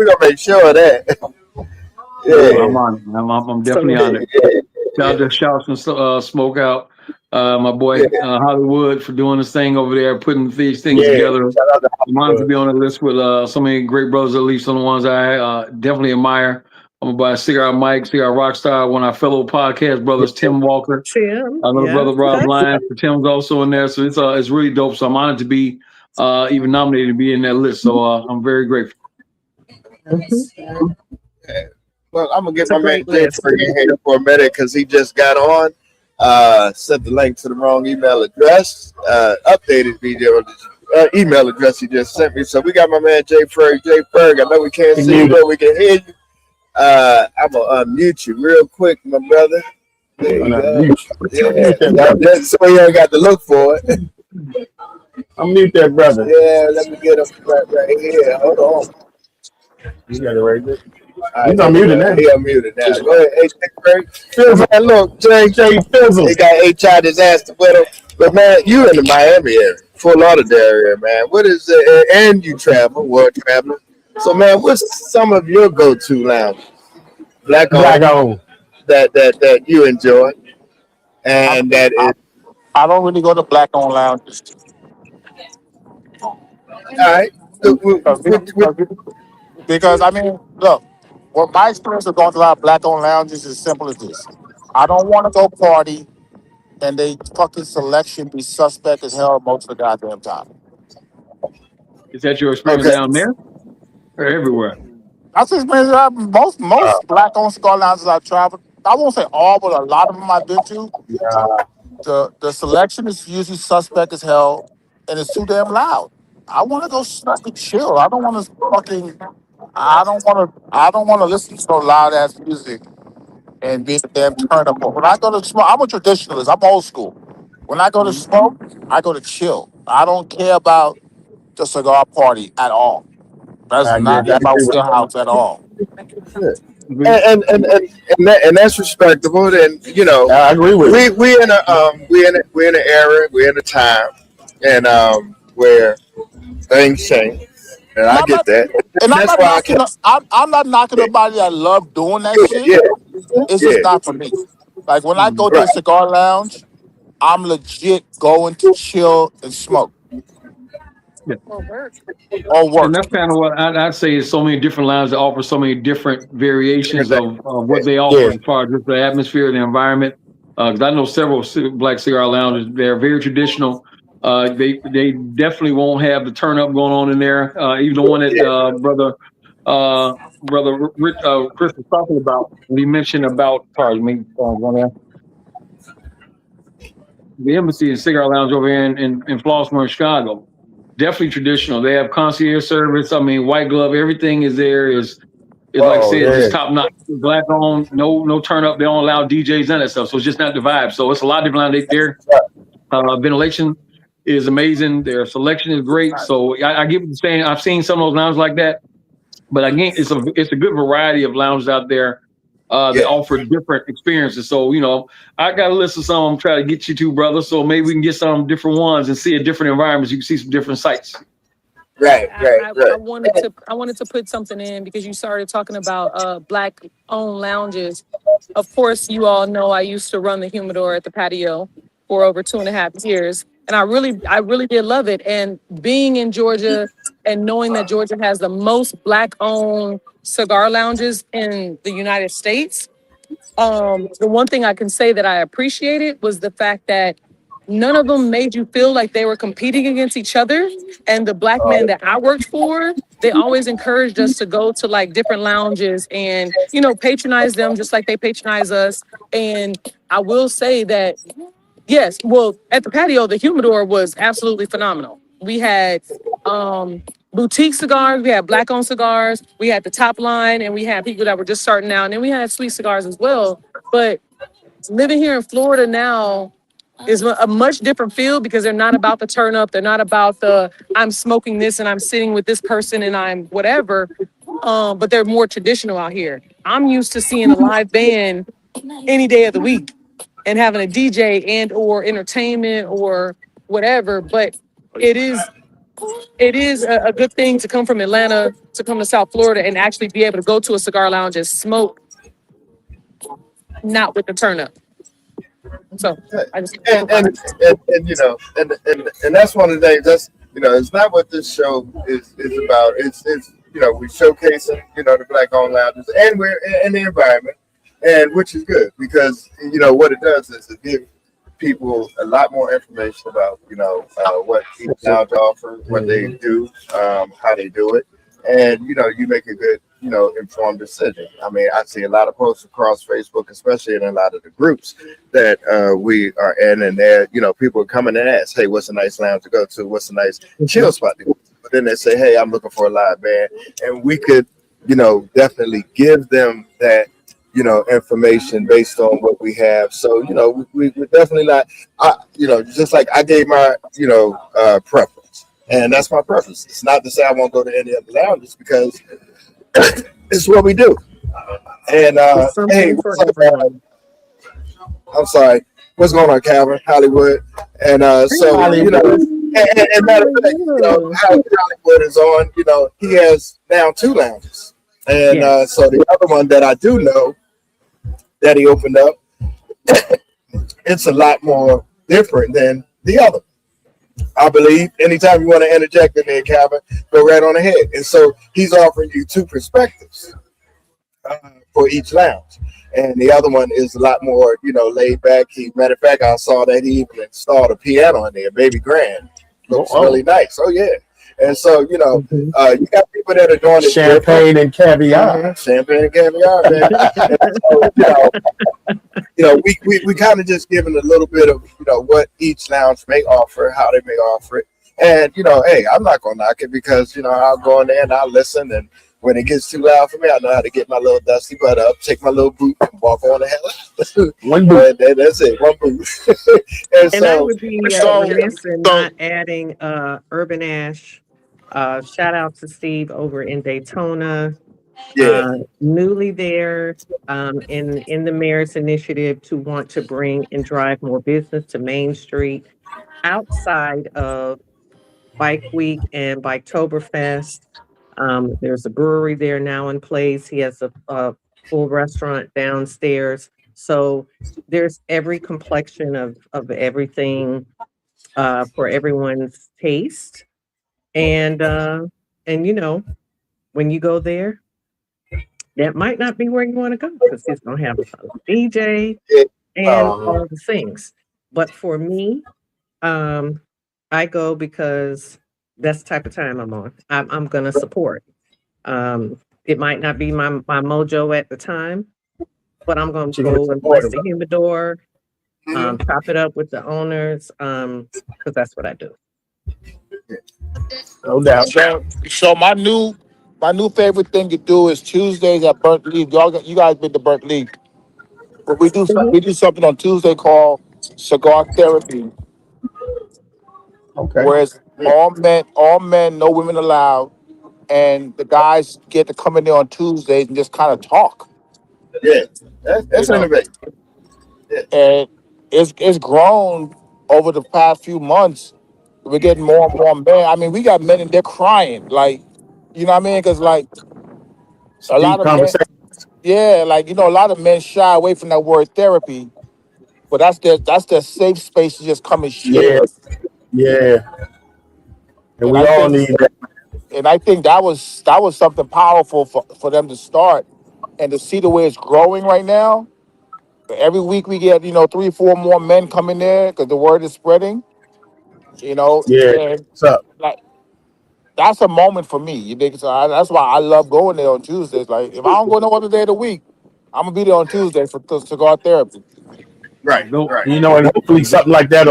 Speaker 1: gonna make sure of that. Yeah,
Speaker 4: I'm on it. I'm definitely on it. Shout out to Charleston Smokeout. My boy Hollywood for doing this thing over there, putting these things together. I'm honored to be on the list with so many great brothers, at least on the ones I definitely admire. I'm gonna buy a cigar Mike, cigar Rockstar, one of our fellow podcast brothers, Tim Walker.
Speaker 3: Tim,
Speaker 4: Our little
Speaker 3: yeah.
Speaker 4: brother Rob Lyons. Tim's also in there, so it's really dope. So I'm honored to be even nominated to be in that list. So I'm very grateful.
Speaker 3: Mhm.
Speaker 1: Well, I'm gonna get
Speaker 3: It's a
Speaker 1: my man
Speaker 3: great
Speaker 1: Jay
Speaker 3: list.
Speaker 1: Ferg in here for a minute because he just got on. Sent the link to the wrong email address. Updated video email address he just sent me. So we got my man Jay Ferg. Jay Ferg, I know we can't see you, but we can hear you. I'm gonna unmute you real quick, my brother. There you go. Yeah, that's so you ain't got to look for it.
Speaker 2: Unmute that brother.
Speaker 1: Yeah, let me get him right here. Hold on.
Speaker 2: You got it right there.
Speaker 1: He's unmuted now. He unmuted now. Go ahead, hey, Fizzle. Man, look, Jay Fizzle. He got HI disaster with him. But man, you in the Miami area, Fort Lauderdale area, man. What is it? And you travel, world traveling. So man, what's some of your go-to lounges? Black owned that you enjoy,
Speaker 6: I,
Speaker 1: and that
Speaker 6: I,
Speaker 1: is
Speaker 6: I don't really go to black on lounges
Speaker 1: all right.
Speaker 6: because I mean, look, what my experience of going to a lot of black on lounges is simple as this. I don't want to go party and they fucking selection be suspect as hell most of the goddamn time.
Speaker 4: Is that your experience
Speaker 1: Okay.
Speaker 4: down there or everywhere?
Speaker 6: That's the experience that most black on cigar lounges I've traveled. I won't say all, but a lot of them I've been to. The selection is usually suspect as hell, and it's too damn loud. I want to go smoke and chill. I don't want to fucking. I don't want to listen to no loud ass music and be a damn turn up. When I go to smoke, I'm a traditionalist. I'm old school. When I go to smoke, I go to chill. I don't care about the cigar party at all. That's not in my wheelhouse at all.
Speaker 1: And that's respectable. And you know,
Speaker 2: I agree with you.
Speaker 1: we in an era, we're in a time, and where things change, and
Speaker 6: And
Speaker 1: I
Speaker 6: I'm
Speaker 1: get
Speaker 6: not,
Speaker 1: that.
Speaker 6: and I'm
Speaker 1: That's
Speaker 6: not
Speaker 1: why I
Speaker 6: knocking.
Speaker 1: can't.
Speaker 6: I'm not knocking nobody that love doing that shit.
Speaker 1: Yeah,
Speaker 6: It's just
Speaker 1: yeah,
Speaker 6: not for me. Like when I go to a
Speaker 1: right.
Speaker 6: cigar lounge, I'm legit going to chill and smoke
Speaker 4: Yeah.
Speaker 7: Or work.
Speaker 6: or
Speaker 4: And
Speaker 6: work.
Speaker 4: that's kind of what I'd say is so many different lounges that offer so many different variations
Speaker 1: Exactly.
Speaker 4: of what they
Speaker 2: Yeah.
Speaker 4: offer as far as just the atmosphere, the environment. Because I know several black cigar lounges. They're very traditional. They definitely won't have the turn up going on in there. Even the one that
Speaker 1: Yeah,
Speaker 4: brother Chris was talking about. When he mentioned about pardon me, the embassy and cigar lounge over here in Flossmoor, Chicago. Definitely traditional. They have concierge service. I mean, white glove. Everything is there. Is like I
Speaker 2: Oh
Speaker 4: said,
Speaker 2: yeah.
Speaker 4: just top notch. Black on, no turn up. They don't allow DJs and that stuff. So it's just not the vibe. So it's a lot of different lounges. Their ventilation is amazing. Their selection is great. So I get what you're saying. I've seen some of those lounges like that. But again, it's a good variety of lounges out there that
Speaker 1: yeah.
Speaker 4: offer different experiences. So I got a list of some I'm trying to get you to, brother. So maybe we can get some different ones and see a different environments. You can see some different sites.
Speaker 1: Right, right,
Speaker 7: I
Speaker 1: right.
Speaker 7: wanted to put something in because you started talking about black owned lounges. Of course, you all know I used to run the humidor at the patio for over 2.5 years, and I really did love it. And being in Georgia and knowing that Georgia has the most black owned cigar lounges in the United States, the one thing I can say that I appreciated was the fact that none of them made you feel like they were competing against each other. And the black men that I worked for, they always encouraged us to go to like different lounges and, patronize them just like they patronize us. And I will say that, yes, well, at the patio, the humidor was absolutely phenomenal. We had boutique cigars, we had black owned cigars, we had the top line, and we had people that were just starting out, and then we had sweet cigars as well. But living here in Florida now is a much different feel because they're not about the turn up. They're not about the I'm smoking this and I'm sitting with this person and I'm whatever. But they're more traditional out here. I'm used to seeing a live band any day of the week and having a DJ and or entertainment or whatever. But it is a good thing to come from Atlanta to come to South Florida and actually be able to go to a cigar lounge and smoke, not with the turn up. So I just
Speaker 1: And and that's one of the things. That's it's not what this show is about. It's we showcasing, the black owned lounges, and we're in the environment, and which is good because what it does is it gives people a lot more information about what each lounge offers, what they do, how they do it, and you make a good informed decision. I mean, I see a lot of posts across Facebook, especially in a lot of the groups that we are in, and there people are coming and ask, hey, what's a nice lounge to go to? What's a nice chill spot to go to? But then they say, hey, I'm looking for a live band, and we could definitely give them that information based on what we have. So, we're definitely not, just like I gave my, preference. And that's my preference. It's not to say I won't go to any other lounges because it's what we do. And,
Speaker 3: It's
Speaker 1: hey,
Speaker 3: something for
Speaker 1: what's up,
Speaker 3: everyone.
Speaker 1: I'm sorry. What's going on, Calvin? Hollywood. And, so,
Speaker 6: Hollywood.
Speaker 1: and matter of fact, Hollywood is on, he has now 2 lounges. And,
Speaker 3: Yes.
Speaker 1: so the other one that I do know that he opened up, it's a lot more different than the other. I believe anytime you want to interject in there, Calvin, go right on ahead. And so he's offering you 2 perspectives for each lounge. And the other one is a lot more, laid back. Matter of fact, I saw that he even installed a piano in there, baby grand. Looks really nice. Oh, yeah. And so,
Speaker 3: Mhm.
Speaker 1: you got people that are doing it
Speaker 6: Champagne and caviar.
Speaker 1: champagne and caviar, man. And so, we kind of just giving a little bit of, what each lounge may offer, how they may offer it. And, hey, I'm not going to knock it because, I'll go in there and I'll listen. And when it gets too loud for me, I know how to get my little dusty butt up, take my little boot and walk on the hell out.
Speaker 6: One boot.
Speaker 1: That's it, one boot. And
Speaker 3: And I
Speaker 1: so,
Speaker 3: would be
Speaker 6: So,
Speaker 3: remiss in
Speaker 6: so
Speaker 3: not adding Urban Ash. Shout out to Steve over in Daytona.
Speaker 1: yeah,
Speaker 3: Newly there in the mayor's initiative to want to bring and drive more business to Main Street outside of Bike Week and Biketoberfest. There's a brewery there now in place. He has a full restaurant downstairs. So there's every complexion of everything for everyone's taste. And when you go there, that might not be where you want to go because he's gonna have a DJ
Speaker 1: yeah,
Speaker 3: and all the things. But for me, um, I go because that's the type of time I'm on. I'm gonna support. It might not be my mojo at the time, but I'm gonna
Speaker 6: you're gonna
Speaker 3: go and
Speaker 6: support
Speaker 3: bless
Speaker 6: him.
Speaker 3: the humidor,
Speaker 1: mhm,
Speaker 3: chop it up with the owners, because that's what I do.
Speaker 6: No doubt. So my new favorite thing to do is Tuesdays at Burnt Leaf. You guys been to Burnt Leaf? But
Speaker 3: Mhm.
Speaker 6: we do something on Tuesday called cigar therapy,
Speaker 2: Okay.
Speaker 6: whereas all men, no women allowed, and the guys get to come in there on Tuesdays and just kind of talk,
Speaker 1: yeah.
Speaker 6: you
Speaker 1: That's
Speaker 6: know.
Speaker 1: innovative. Yeah,
Speaker 6: And it's grown over the past few months. We're getting more and more men. I mean, we got men in there crying, like, you know what I mean? Because like
Speaker 2: Some
Speaker 6: a lot
Speaker 2: deep
Speaker 6: of men,
Speaker 2: conversation.
Speaker 6: yeah, like a lot of men shy away from that word therapy, but that's their safe space to just come and
Speaker 2: Yeah,
Speaker 6: share.
Speaker 2: yeah. And
Speaker 6: And
Speaker 2: we
Speaker 6: I
Speaker 2: all
Speaker 6: think
Speaker 2: need that.
Speaker 6: and I think that was something powerful for them to start and to see the way it's growing right now. Every week we get 3 4 more men coming there because the word is spreading.
Speaker 2: Yeah.
Speaker 6: And
Speaker 2: What's up?
Speaker 6: like that's a moment for me. You think so? That's why I love going there on Tuesdays. Like if I don't go no other day of the week, I'm gonna be there on Tuesday for cigar therapy.
Speaker 1: right,
Speaker 4: Go.
Speaker 1: right.
Speaker 2: And hopefully something like that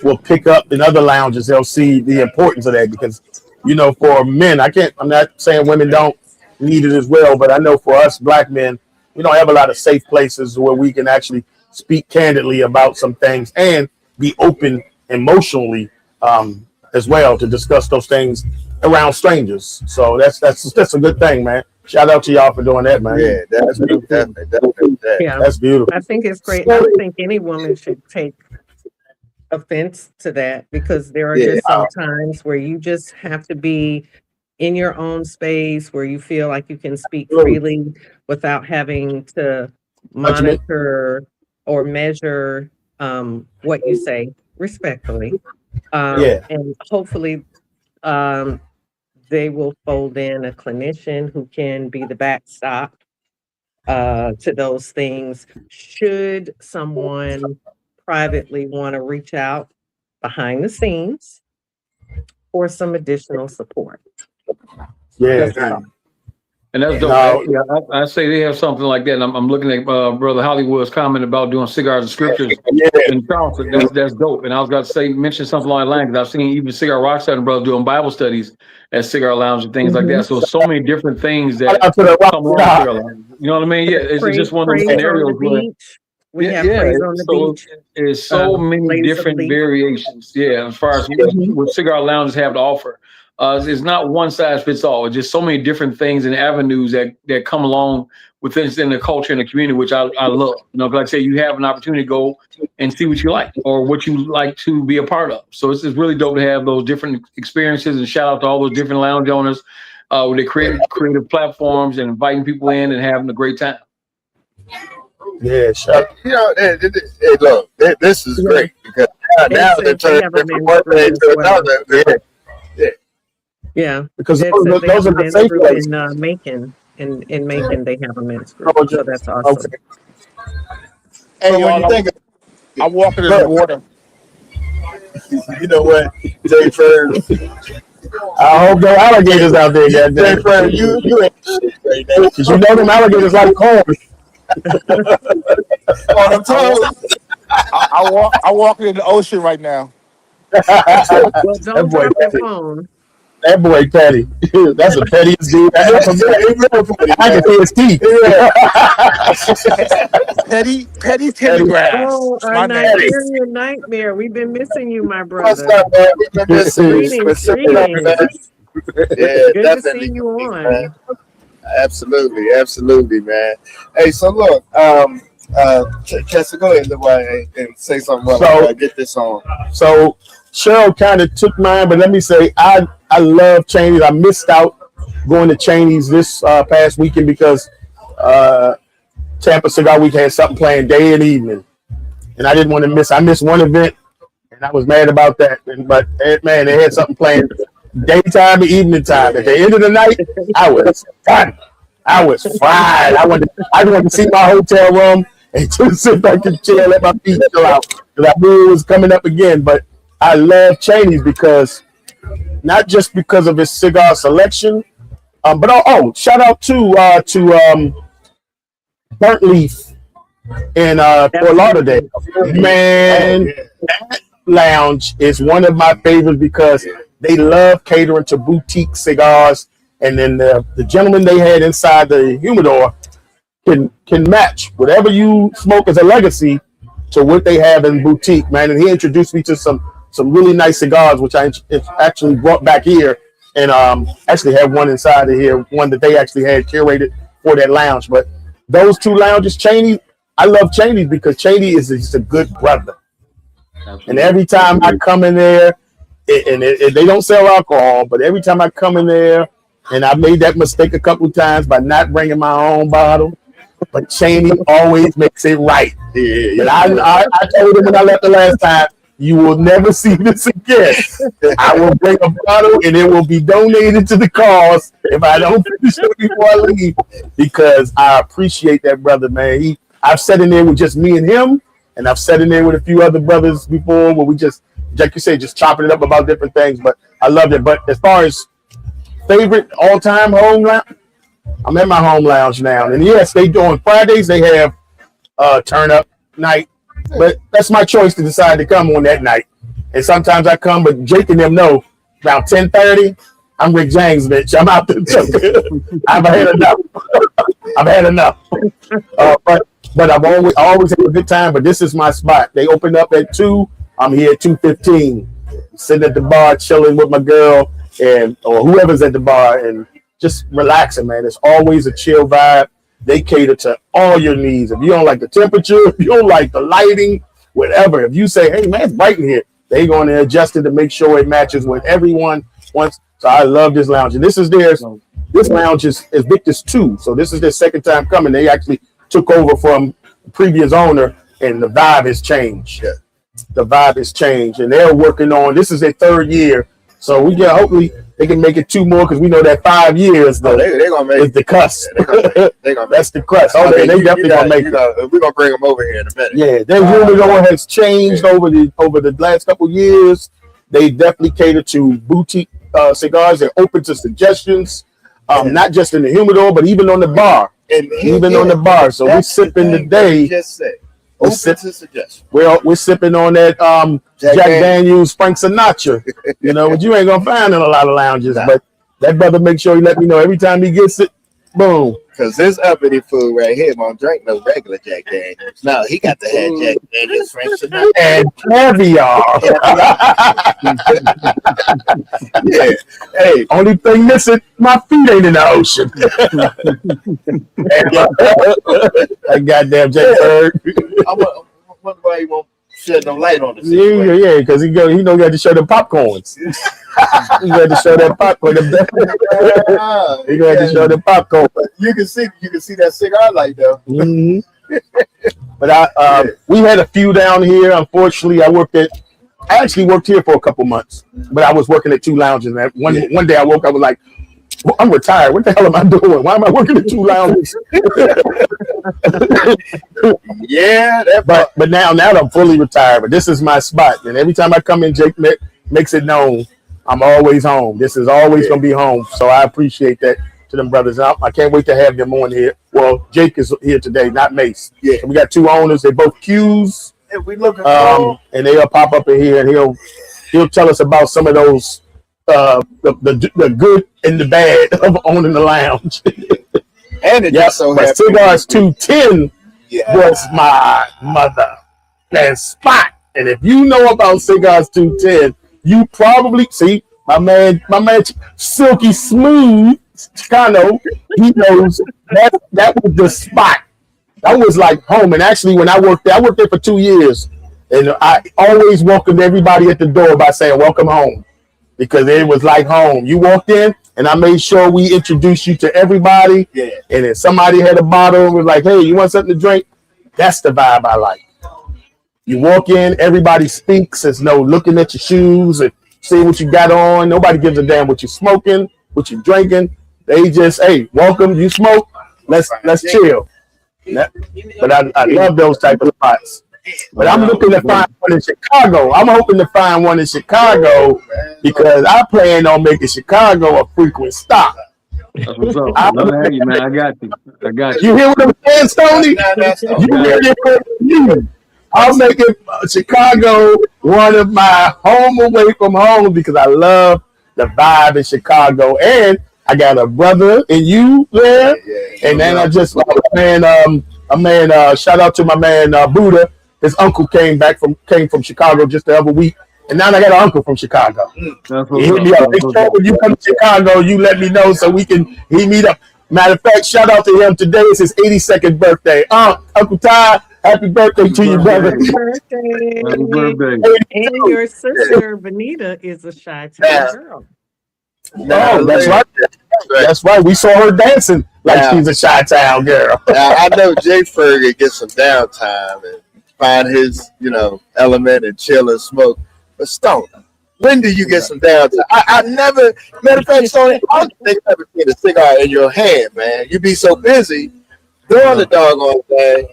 Speaker 2: will pick up in other lounges. They'll see the importance of that because, for men, I'm not saying women don't need it as well, but I know for us black men, we don't have a lot of safe places where we can actually speak candidly about some things and be open emotionally as well to discuss those things around strangers. So that's a good thing, man. Shout out to y'all for doing that, man.
Speaker 1: Yeah,
Speaker 2: That's
Speaker 1: definitely,
Speaker 2: beautiful.
Speaker 1: definitely that.
Speaker 3: Yeah,
Speaker 2: That's beautiful.
Speaker 3: I think it's great. I
Speaker 1: So,
Speaker 3: don't think any woman should take offense to that because there are
Speaker 1: yeah,
Speaker 3: just some times where you just have to be in your own space where you feel like you can speak freely without having to
Speaker 2: Judgment.
Speaker 3: monitor or measure what you say respectfully.
Speaker 2: Yeah.
Speaker 3: And hopefully, um, they will fold in a clinician who can be the backstop to those things. Should someone privately want to reach out behind the scenes for some additional support?
Speaker 6: Yeah.
Speaker 4: That's what's up. And that's dope.
Speaker 6: No,
Speaker 4: Yeah, I say they have something like that. And I'm looking at Brother Hollywood's comment about doing cigars and scriptures
Speaker 6: yeah.
Speaker 4: in Charleston. That's dope. And I was going to say, mention something along the line because I've seen even Cigar Rockstar and brother doing Bible studies at Cigar Lounge and things like that. So many different things
Speaker 6: Shout
Speaker 4: that
Speaker 6: out to the rock
Speaker 4: come along with
Speaker 6: star.
Speaker 4: Cigar Lounge. You know what I mean? Yeah, it's
Speaker 3: Praise,
Speaker 4: just one of those
Speaker 3: praise on the
Speaker 4: scenarios where
Speaker 3: beach. We have praise on the
Speaker 4: so
Speaker 3: beach.
Speaker 4: it's so many
Speaker 3: Ladies of the
Speaker 4: different
Speaker 3: beach.
Speaker 4: variations. Yeah, as far as what cigar lounges have to offer, it's not one size fits all. It's just so many different things and avenues that come along within the culture and the community, which I love. You know, like I say, you have an opportunity to go and see what you like or what you like to be a part of. So it's really dope to have those different experiences. And shout out to all those different lounge owners where they create creative platforms and inviting people in and having a great time.
Speaker 6: Yeah, sure.
Speaker 1: You know, look, this is great because now
Speaker 3: It
Speaker 1: they're
Speaker 3: says they
Speaker 1: turning
Speaker 3: have a
Speaker 1: from
Speaker 3: men's
Speaker 1: one
Speaker 3: group
Speaker 1: day
Speaker 3: as
Speaker 1: to
Speaker 3: well.
Speaker 1: another. Yeah.
Speaker 3: Yeah,
Speaker 6: Because
Speaker 3: it
Speaker 6: those,
Speaker 3: says they
Speaker 6: those
Speaker 3: have
Speaker 6: are
Speaker 3: a
Speaker 6: the
Speaker 3: men's
Speaker 6: safe
Speaker 3: group
Speaker 6: places.
Speaker 3: in Macon. In Macon, they have a men's group,
Speaker 6: Oh,
Speaker 3: so that's
Speaker 6: okay.
Speaker 3: awesome.
Speaker 6: Hey,
Speaker 1: But when
Speaker 6: y'all,
Speaker 1: you think,
Speaker 6: I'm walking in the
Speaker 1: look,
Speaker 6: water.
Speaker 1: you know what, Jay Fern,
Speaker 6: I hope no alligators out there,
Speaker 1: Jay
Speaker 6: goddamn.
Speaker 1: Fern, you ain't shit right now.
Speaker 6: Because you know them alligators like corn.
Speaker 1: On them toes.
Speaker 6: I walk in the ocean right now.
Speaker 3: Well,
Speaker 6: that
Speaker 3: don't
Speaker 6: boy
Speaker 3: drop your
Speaker 6: petty.
Speaker 3: phone.
Speaker 6: That boy petty. That's the pettiest dude I ever met. I can see his teeth. Petty telegrass.
Speaker 3: Oh,
Speaker 6: It's
Speaker 3: our
Speaker 6: my name.
Speaker 3: Nigerian nightmare. We've been missing you, my
Speaker 1: What's
Speaker 3: brother.
Speaker 1: up, man? We've been missing you.
Speaker 3: Greetings,
Speaker 1: Specifically, man.
Speaker 3: greetings.
Speaker 1: Yeah,
Speaker 3: Good to see
Speaker 1: definitely,
Speaker 3: you
Speaker 1: man.
Speaker 3: on.
Speaker 1: Absolutely, man. Hey, so look, Chester, go ahead and say something while I get this on.
Speaker 6: So Cheryl kind of took mine, but let me say I love Cheney's. I missed out going to Cheney's this past weekend because Tampa Cigar Week had something playing day and evening, and I didn't want to miss. I missed one event, and I was mad about that. But man, they had something playing daytime and evening time. At the end of the night, I was done. I was fried. I wanted to see my hotel room and just sit back and chill, let my feet chill out because I knew it was coming up again. But I love Cheney's because not just because of his cigar selection, but shout out to Burnt Leaf in Fort Lauderdale. Man, that lounge is one of my favorites because they love catering to boutique cigars, and then the gentleman they had inside the humidor can match whatever you smoke as a legacy to what they have in boutique, man. And he introduced me to some really nice cigars, which I actually brought back here, and actually had one inside of here, one that they actually had curated for that lounge. But those two lounges, Cheney, I love Cheney's because Cheney is just a good brother. Absolutely. And every time I come in there, and they don't sell alcohol, but every time I come in there, and I made that mistake a couple times by not bringing my own bottle, but Cheney always makes it right. Yeah. And I told him when I left the last time, you will never see this again. I will bring a bottle and it will be donated to the cause if I don't finish it before I leave, because I appreciate that brother, man. I've sat in there with just me and him, and I've sat in there with a few other brothers before where we just, like you say, just chopping it up about different things. But I loved it. But as far as favorite all-time home lounge, I'm at my home lounge now. And yes, they do on Fridays, they have turn up night. But that's my choice to decide to come on that night. And sometimes I come, but Jake and them know around 10:30, I'm Rick James, bitch. I'm out there. I've had enough. I've had enough. But I've always had a good time. But this is my spot. They open up at 2. I'm here at 2:15, sitting at the bar, chilling with my girl or whoever's at the bar, and just relaxing, man. It's always a chill vibe. They cater to all your needs. If you don't like the temperature, if you don't like the lighting, whatever. If you say, hey, man, it's bright in here, they're going to adjust it to make sure it matches what everyone wants. So I love this lounge. And this lounge is Victor's 2. So this is their second time coming. They actually took over from the previous owner, and the vibe has changed. Yeah. The vibe has changed. And they're working on, this is their third year
Speaker 2: So we get hopefully they can make it 2 more because we know that 5 years
Speaker 1: Oh, they're gonna make
Speaker 2: is the cusp.
Speaker 1: they gonna
Speaker 2: That's the crust. Oh, they definitely gonna make it.
Speaker 1: We're gonna bring them over here in a minute.
Speaker 2: Yeah, their humidor has changed over the last couple years. They definitely cater to boutique cigars. They're open to suggestions, not just in the humidor, but even on the bar.
Speaker 1: And
Speaker 2: even on the bar. So we're sipping today.
Speaker 1: Just said.
Speaker 2: We're sipping on that Jack Daniels Frank Sinatra. You know, which you ain't gonna find in a lot of lounges. But that brother make sure he let me know every time he gets it. Boom.
Speaker 1: Because this uppity fool right here won't drink no regular Jack Daniels. No, he got to have Jack Daniels Frank Sinatra
Speaker 2: and caviar.
Speaker 1: Yeah. Hey,
Speaker 2: only thing missing, my feet ain't in the ocean. That goddamn Jack Bird.
Speaker 1: I wonder why he won't shed no light on this.
Speaker 2: Yeah, because he know he got to show the popcorns. He got to show that popcorn. He got to show the popcorn.
Speaker 1: You can see that cigar light though.
Speaker 2: Mm-hmm. But we had a few down here. Unfortunately, I actually worked here for a couple months, but I was working at 2 lounges. And one day I woke up, I was like, well, I'm retired. What the hell am I doing? Why am I working at 2 lounges?
Speaker 1: Yeah,
Speaker 2: but now I'm fully retired. But this is my spot, and every time I come in, Jake makes it known I'm always home. This is always gonna be home. So I appreciate that to them brothers. I can't wait to have them on here. Well, Jake is here today, not Mace.
Speaker 1: Yeah,
Speaker 2: so we got 2 owners. They both Qs.
Speaker 1: And we looking
Speaker 2: and they'll pop up in here, and he'll tell us about some of those the good and the bad of owning the lounge.
Speaker 1: And it just so
Speaker 2: but Cigars 210 was my mother and spot. And if you know about Cigars 210, you probably see my man Silky Smooth Chicano. He knows that was the spot. That was like home. And actually, when I worked there for 2 years, and I always welcomed everybody at the door by saying "Welcome home," because it was like home. You walked in, and I made sure we introduced you to everybody.
Speaker 1: Yeah.
Speaker 2: And if somebody had a bottle and was like, "Hey, you want something to drink?" That's the vibe I like. You walk in, everybody speaks. There's no looking at your shoes and seeing what you got on. Nobody gives a damn what you're smoking, what you're drinking. They just, hey, welcome. You smoke? Let's chill. But I love those type of spots. But I'm looking to find one in Chicago. I'm hoping to find one in Chicago because I plan on making Chicago a frequent stop.
Speaker 4: That's what's up. I love you, man. I got you.
Speaker 2: You hear what I'm saying, Stoney? You hear it from you. I'm making Chicago one of my home away from home because I love the vibe in Chicago. And I got a brother in you there. And then I just, shout out to my man Buddha. His uncle came from Chicago just the other week. And now I got an uncle from Chicago. He hit me up. When you come to Chicago, you let me know so he meet up. Matter of fact, shout out to him. Today is his 82nd birthday. Uncle Ty, happy birthday to you, brother.
Speaker 3: Happy birthday. And your sister, Benita, is a Chi-Town girl.
Speaker 2: No, that's right. That's right. We saw her dancing like she's a Chi-Town girl.
Speaker 1: Now, I know Jay Fergie gets some downtime and find his, element and chill and smoke. But Stone, when do you get some downtime? I never, matter of fact, Stone, I don't think I've ever seen a cigar in your hand, man. You be so busy doing the doggone thing.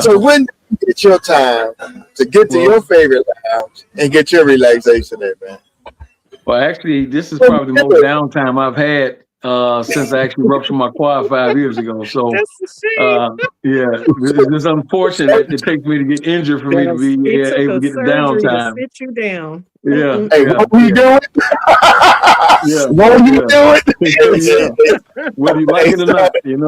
Speaker 1: So when do you get your time to get to your favorite lounge and get your relaxation in, man?
Speaker 4: Well, actually, this is probably the most downtime I've had since I actually ruptured my quad 5 years ago. So, it's unfortunate it takes me to get injured for me to be able to get the downtime.
Speaker 3: To sit you down.
Speaker 4: Yeah.
Speaker 2: Hey, what were you doing? What were you doing?
Speaker 4: Whether you like it or not,
Speaker 1: Yeah,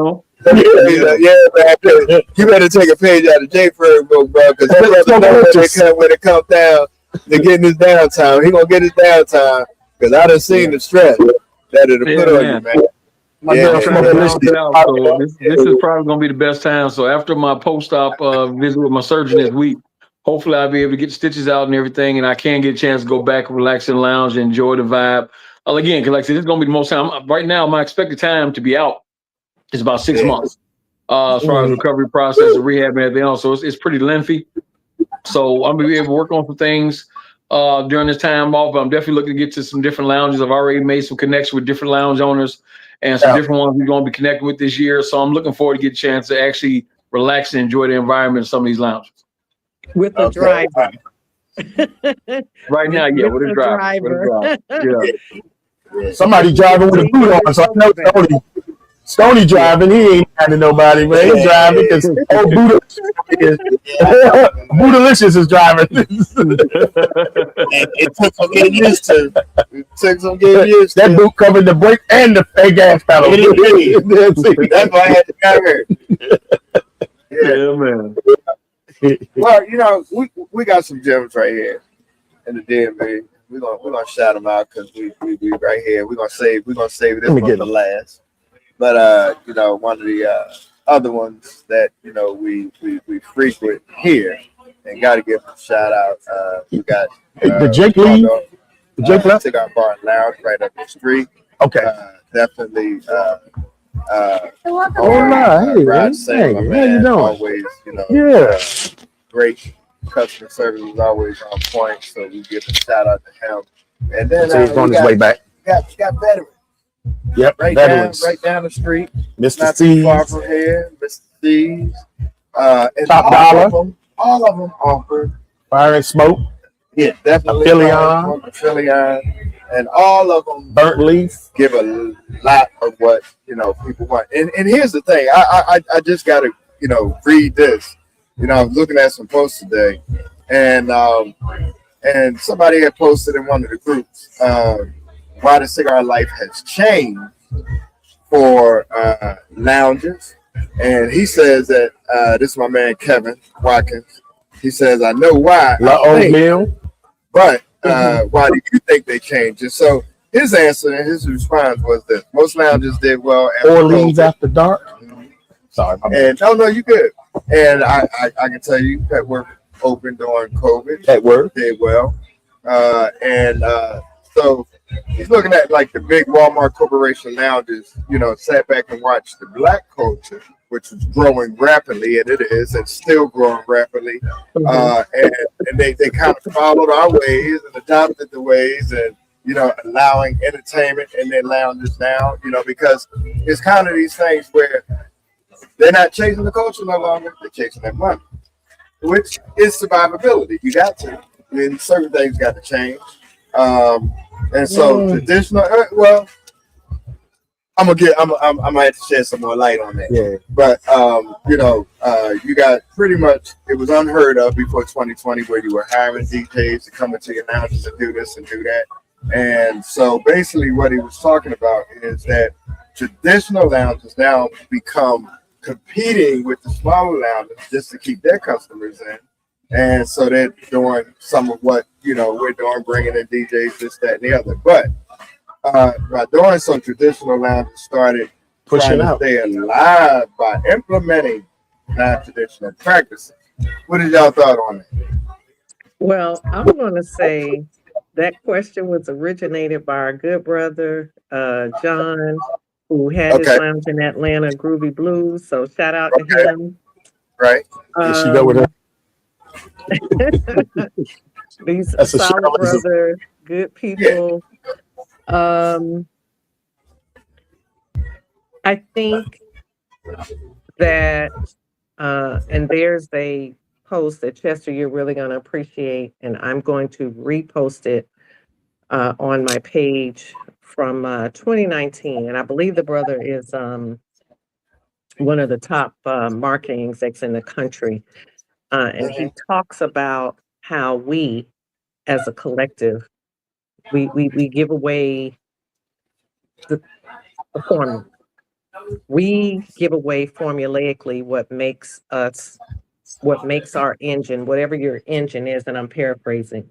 Speaker 1: man. You better take a page out of Jay Ferg book, bro, because when it comes down to getting his downtime, he gonna get his downtime. Because I done seen the stress that it'll put on you, man.
Speaker 4: This is probably gonna be the best time. So after my post-op visit with my surgeon this week, hopefully I'll be able to get stitches out and everything, and I can get a chance to go back, relax in the lounge, and enjoy the vibe. Again, because like I said, this is gonna be the most time. Right now, my expected time to be out is about 6 months. As far as recovery process and rehab and everything else, so it's pretty lengthy. So I'm gonna be able to work on some things. during this time off. But I'm definitely looking to get to some different lounges. I've already made some connections with different lounge owners and some different ones we're going to be connecting with this year. So I'm looking forward to get a chance to actually relax and enjoy the environment of some of these lounges.
Speaker 3: With the driver.
Speaker 4: Right now, yeah, with a driver.
Speaker 2: Yeah. Somebody driving with a boot on, so I know Stony driving. He ain't handing nobody, man. He's driving because Boodalicious is driving.
Speaker 1: It took some getting used to.
Speaker 2: That boot covered the brake and the gas pedal.
Speaker 1: That's why I had to drive here.
Speaker 4: Yeah, man.
Speaker 1: Well, you know, we got some gems right here in the DMV. We're gonna shout them out because we right here. We're gonna save this one for last. But you know, one of the other ones that you know we frequent here and got to give them a shout out. We got
Speaker 2: the Jake Lee, the Jake Lee
Speaker 1: Cigar Bar and Lounge right up the street.
Speaker 2: Okay,
Speaker 1: definitely.
Speaker 2: Hey,
Speaker 1: Rod Saint,
Speaker 2: how you doing?
Speaker 1: Always, you know, great customer service is always on point. So we give a shout out to him. And then
Speaker 2: so he's on his way back.
Speaker 1: Got veterans.
Speaker 2: Yep,
Speaker 1: right
Speaker 2: veterans.
Speaker 1: Right down the street.
Speaker 2: Mr.
Speaker 1: Not
Speaker 2: C's.
Speaker 1: too far from here. Mr. C's. And
Speaker 2: Top Dollar.
Speaker 1: All of them offer
Speaker 2: Fire and Smoke.
Speaker 1: Yeah, definitely. Affilion. And all of them
Speaker 2: Burnt Leaf
Speaker 1: give a lot of what you know people want. And here's the thing, I just gotta read this. I was looking at some posts today, and somebody had posted in one of the groups why the cigar life has changed for lounges, and he says that this is my man Kevin Watkins. He says, "I know why." But why do you think they changed it? So his answer and his response was that most lounges did well after
Speaker 2: Orleans after dark. Sorry, my bad.
Speaker 1: And no, you good. And I can tell you that we're open during COVID.
Speaker 2: That work
Speaker 1: did well. So he's looking at like the big Walmart Corporation lounges, sat back and watched the black culture, which is growing rapidly, and it is, and still growing rapidly. And they kind of followed our ways and adopted the ways, and allowing entertainment in their lounges now. Because it's kind of these things where they're not chasing the culture no longer; they're chasing their money, which is survivability. You got to. I mean, certain things got to change. And so traditional. Well, I'm gonna have to shed some more light on that.
Speaker 2: Yeah.
Speaker 1: But you got pretty much, it was unheard of before 2020 where you were hiring DJs to come into your lounges and do this and do that. And so basically what he was talking about is that traditional lounges now become competing with the smaller lounges just to keep their customers in. And so they're doing some of what we're doing, bringing in DJs, this, that, and the other. But by doing so, traditional lounges started pushing out. Stay alive by implementing non-traditional practices. What is y'all thought on it?
Speaker 3: Well, I'm going to say that question was originated by our good brother John, who had his lounge in Atlanta, Groovy Blues. So shout out to him.
Speaker 1: Right?
Speaker 2: Did she go with her?
Speaker 3: These solid brother, good people. Yeah. I think that, and there's a post that Chester, you're really going to appreciate, and I'm going to repost it on my page from 2019. And I believe the brother is one of the top marketing execs in the country. And he talks about how we, as a collective, we give away the formula. We give away formulaically what makes our engine, whatever your engine is, and I'm paraphrasing,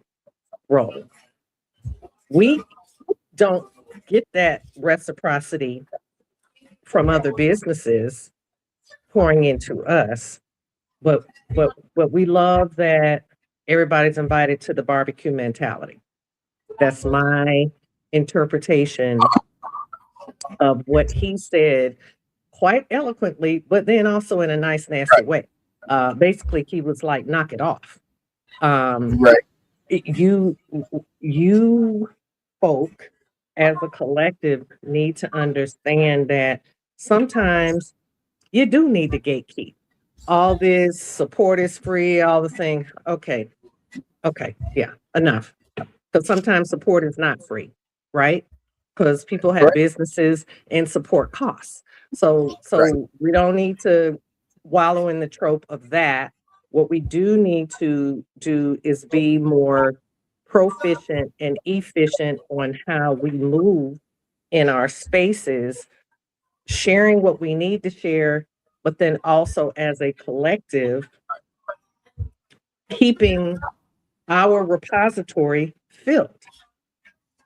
Speaker 3: roll. We don't get that reciprocity from other businesses pouring into us, but we love that everybody's invited to the barbecue mentality. That's my interpretation of what he said, quite eloquently, but then also in a nice, nasty way. Basically, he was like, knock it off.
Speaker 1: Right.
Speaker 3: you you folk as a collective need to understand that sometimes you do need to gatekeep. All this support is free, all the thing. Okay, okay, yeah, enough. Because sometimes support is not free, right? Because people have
Speaker 1: Right.
Speaker 3: businesses and support costs. So
Speaker 1: Right.
Speaker 3: so we don't need to wallow in the trope of that. What we do need to do is be more proficient and efficient on how we move in our spaces, sharing what we need to share, but then also as a collective, keeping our repository filled.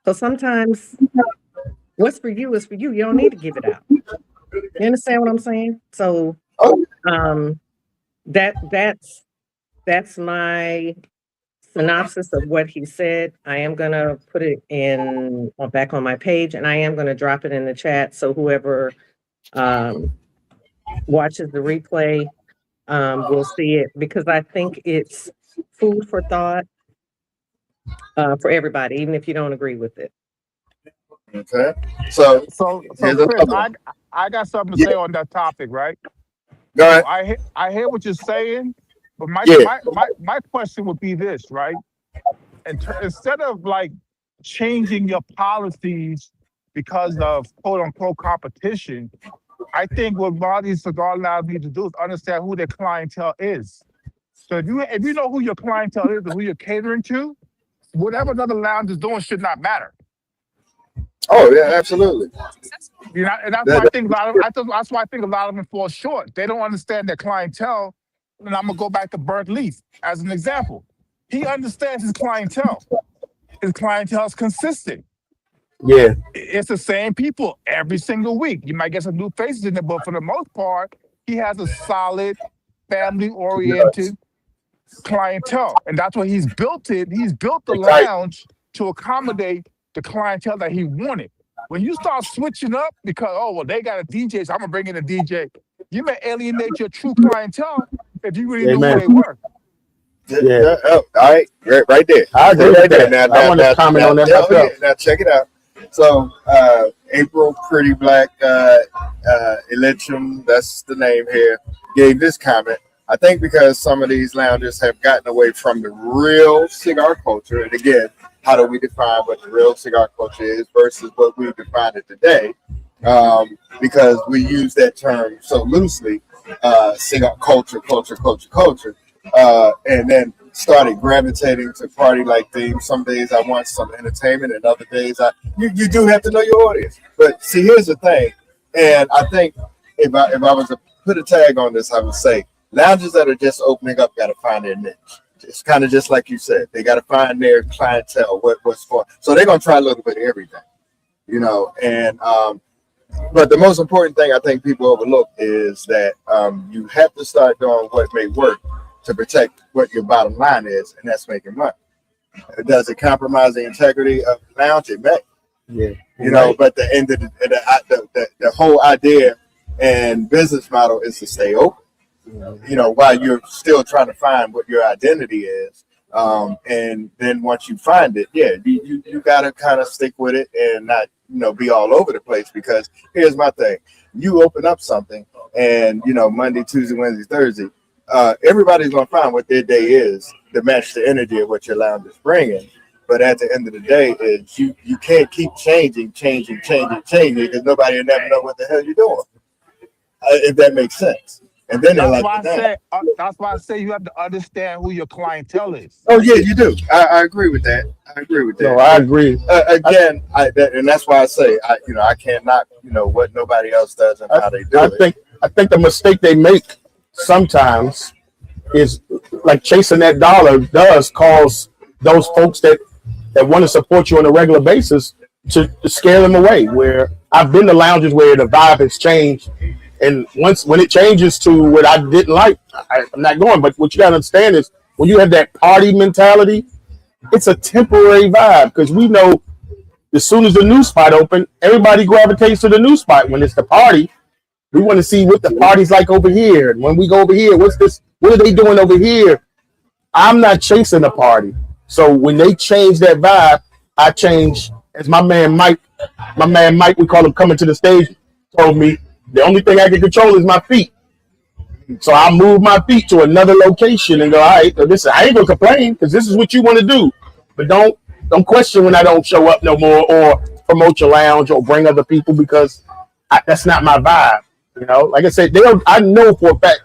Speaker 3: So sometimes what's for you is for you. You don't need to give it out. You understand what I'm saying? So
Speaker 1: Oh,
Speaker 3: um that's my synopsis of what he said. I am gonna put it in back on my page, and I am gonna drop it in the chat so whoever um watches the replay will see it, because I think it's food for thought for everybody, even if you don't agree with it.
Speaker 1: okay. So
Speaker 6: So
Speaker 1: here's
Speaker 6: Chris,
Speaker 1: another one.
Speaker 6: I got something to
Speaker 1: Yeah.
Speaker 6: say on that topic, right?
Speaker 1: Go
Speaker 6: So
Speaker 1: ahead.
Speaker 6: I hear what you're saying, but
Speaker 1: Yeah.
Speaker 6: my question would be this, right? Instead of like changing your policies because of quote unquote competition, I think what a lot of these cigar lounges need to do is understand who their clientele is. So if you know who your clientele is and who you're catering to, whatever another lounge is doing should not matter.
Speaker 1: Oh yeah, absolutely.
Speaker 6: You know, and that's why
Speaker 1: That,
Speaker 6: I
Speaker 1: that-
Speaker 6: think a lot of that's why I think a lot of them fall short. They don't understand their clientele. And I'm gonna go back to Burnt Leaf as an example. He understands his clientele. His clientele is consistent.
Speaker 1: yeah.
Speaker 6: It's the same people every single week. You might get some new faces in there, but for the most part, he has a solid,
Speaker 1: Yes.
Speaker 6: family-oriented clientele, and that's what he's built it. He's built the
Speaker 1: Exactly.
Speaker 6: lounge to accommodate the clientele that he wanted. When you start switching up because well they got a DJ, so I'm gonna bring in a DJ, you may alienate your true clientele if you really knew who
Speaker 8: Amen.
Speaker 6: they were.
Speaker 8: Yeah,
Speaker 1: Oh, all right, right there.
Speaker 8: I agree
Speaker 1: Right
Speaker 8: with
Speaker 1: there.
Speaker 8: that. I want to comment on that
Speaker 1: Oh yeah.
Speaker 8: myself.
Speaker 1: Now check it out. So April Pretty Black Electrum, that's the name here, gave this comment. I think because some of these lounges have gotten away from the real cigar culture, and again, how do we define what the real cigar culture is versus what we define it today? Because we use that term so loosely, cigar culture, culture, and then started gravitating to party like themes. Some days I want some entertainment, and other days you do have to know your audience. But see, here's the thing, and I think if I was to put a tag on this, I would say lounges that are just opening up got to find their niche. It's kind of just like you said, they got to find their clientele, what's for. So they're gonna try a little bit of everything, and but the most important thing I think people overlook is that you have to start doing what may work to protect what your bottom line is, and that's making money. Does it compromise the integrity of the lounge? It may,
Speaker 8: Yeah,
Speaker 1: but the end of the whole idea and business model is to stay open. While you're still trying to find what your identity is. And then once you find it, yeah, you got to kind of stick with it and not, be all over the place. Because here's my thing. You open up something and, Monday, Tuesday, Wednesday, Thursday, everybody's going to find what their day is to match the energy of what your lounge is bringing. But at the end of the day, is you can't keep changing because nobody will never know what the hell you're doing, if that makes sense. And then they're
Speaker 6: That's
Speaker 1: like,
Speaker 6: why I
Speaker 1: damn.
Speaker 6: say that's why I say you have to understand who your clientele is.
Speaker 1: Oh yeah, you do. I agree with that. I agree with
Speaker 8: no,
Speaker 1: that.
Speaker 8: I
Speaker 1: But
Speaker 8: agree.
Speaker 1: again, and that's why I say I can't knock what nobody else does and how they do
Speaker 8: I
Speaker 1: it.
Speaker 8: think the mistake they make sometimes is like chasing that dollar does cause those folks that want to support you on a regular basis to scare them away. Where I've been to lounges where the vibe has changed, and when it changes to what I didn't like, I'm not going. But what you got to understand is when you have that party mentality, it's a temporary vibe because we know as soon as the new spot open, everybody gravitates to the new spot. When it's the party, we want to see what the party's like over here. And when we go over here, what's this? What are they doing over here? I'm not chasing the party. So when they change that vibe, I change. As my man Mike, we call him coming to the stage, told me the only thing I can control is my feet. So I move my feet to another location and go, all right, so this I ain't gonna complain because this is what you want to do. But don't question when I don't show up no more or promote your lounge or bring other people because that's not my vibe. You know, like I said, I know for a fact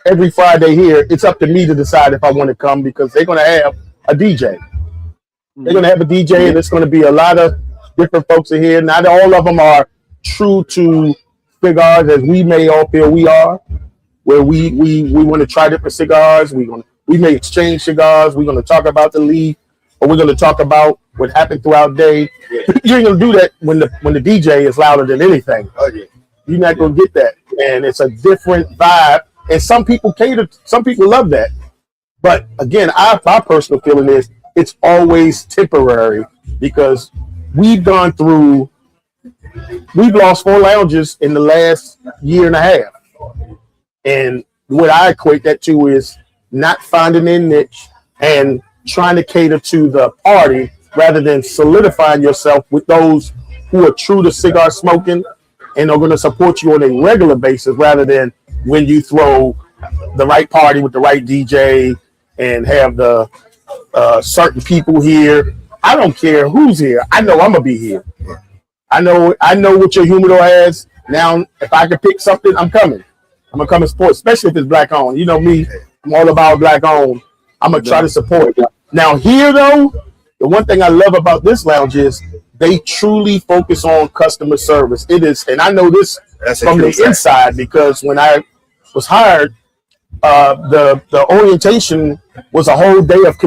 Speaker 8: every Friday here, it's up to me to decide if I want to come because they're gonna have a DJ. They're gonna have a DJ and it's gonna be a lot of different folks in here. Not all of them are true to cigars as we may all feel we are where we want to try different cigars. We may exchange cigars. We're going to talk about the leaf, or we're going to talk about what happened throughout the day. You ain't going to do that when the DJ is louder than anything. Oh yeah, you're not going to get that, and it's a different vibe. And some people love that. But again, my personal feeling is it's always temporary because we've lost 4 lounges in the last year and a half. And what I equate that to is not finding a niche and trying to cater to the party rather than solidifying yourself with those who are true to cigar smoking and are going to support you on a regular basis rather than when you throw the right party with the right DJ and have the certain people here. I don't care who's here. I know I'm going to be here. I know what your humidor has. Now, if I can pick something, I'm coming. I'm gonna come and support, especially if it's black owned. You know me, I'm all about black owned. I'm gonna try to support. Now here though, the one thing I love about this lounge is they truly focus on customer service. It is, and I know this from the inside because when I was hired, the orientation was a whole day of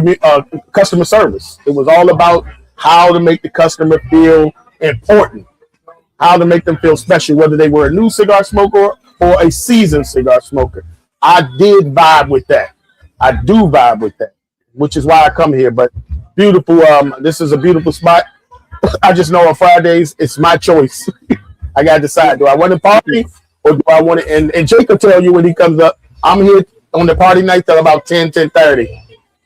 Speaker 8: customer service. It was all about how to make the customer feel important, how to make them feel special, whether they were a new cigar smoker or a seasoned cigar smoker. I did vibe with that. I do vibe with that, which is why I come here. But beautiful, this is a beautiful spot. I just know on Fridays, it's my choice. I got to decide, do I want to party or do I want to, and Jake will tell you when he comes up, I'm here on the party night till about 10:30.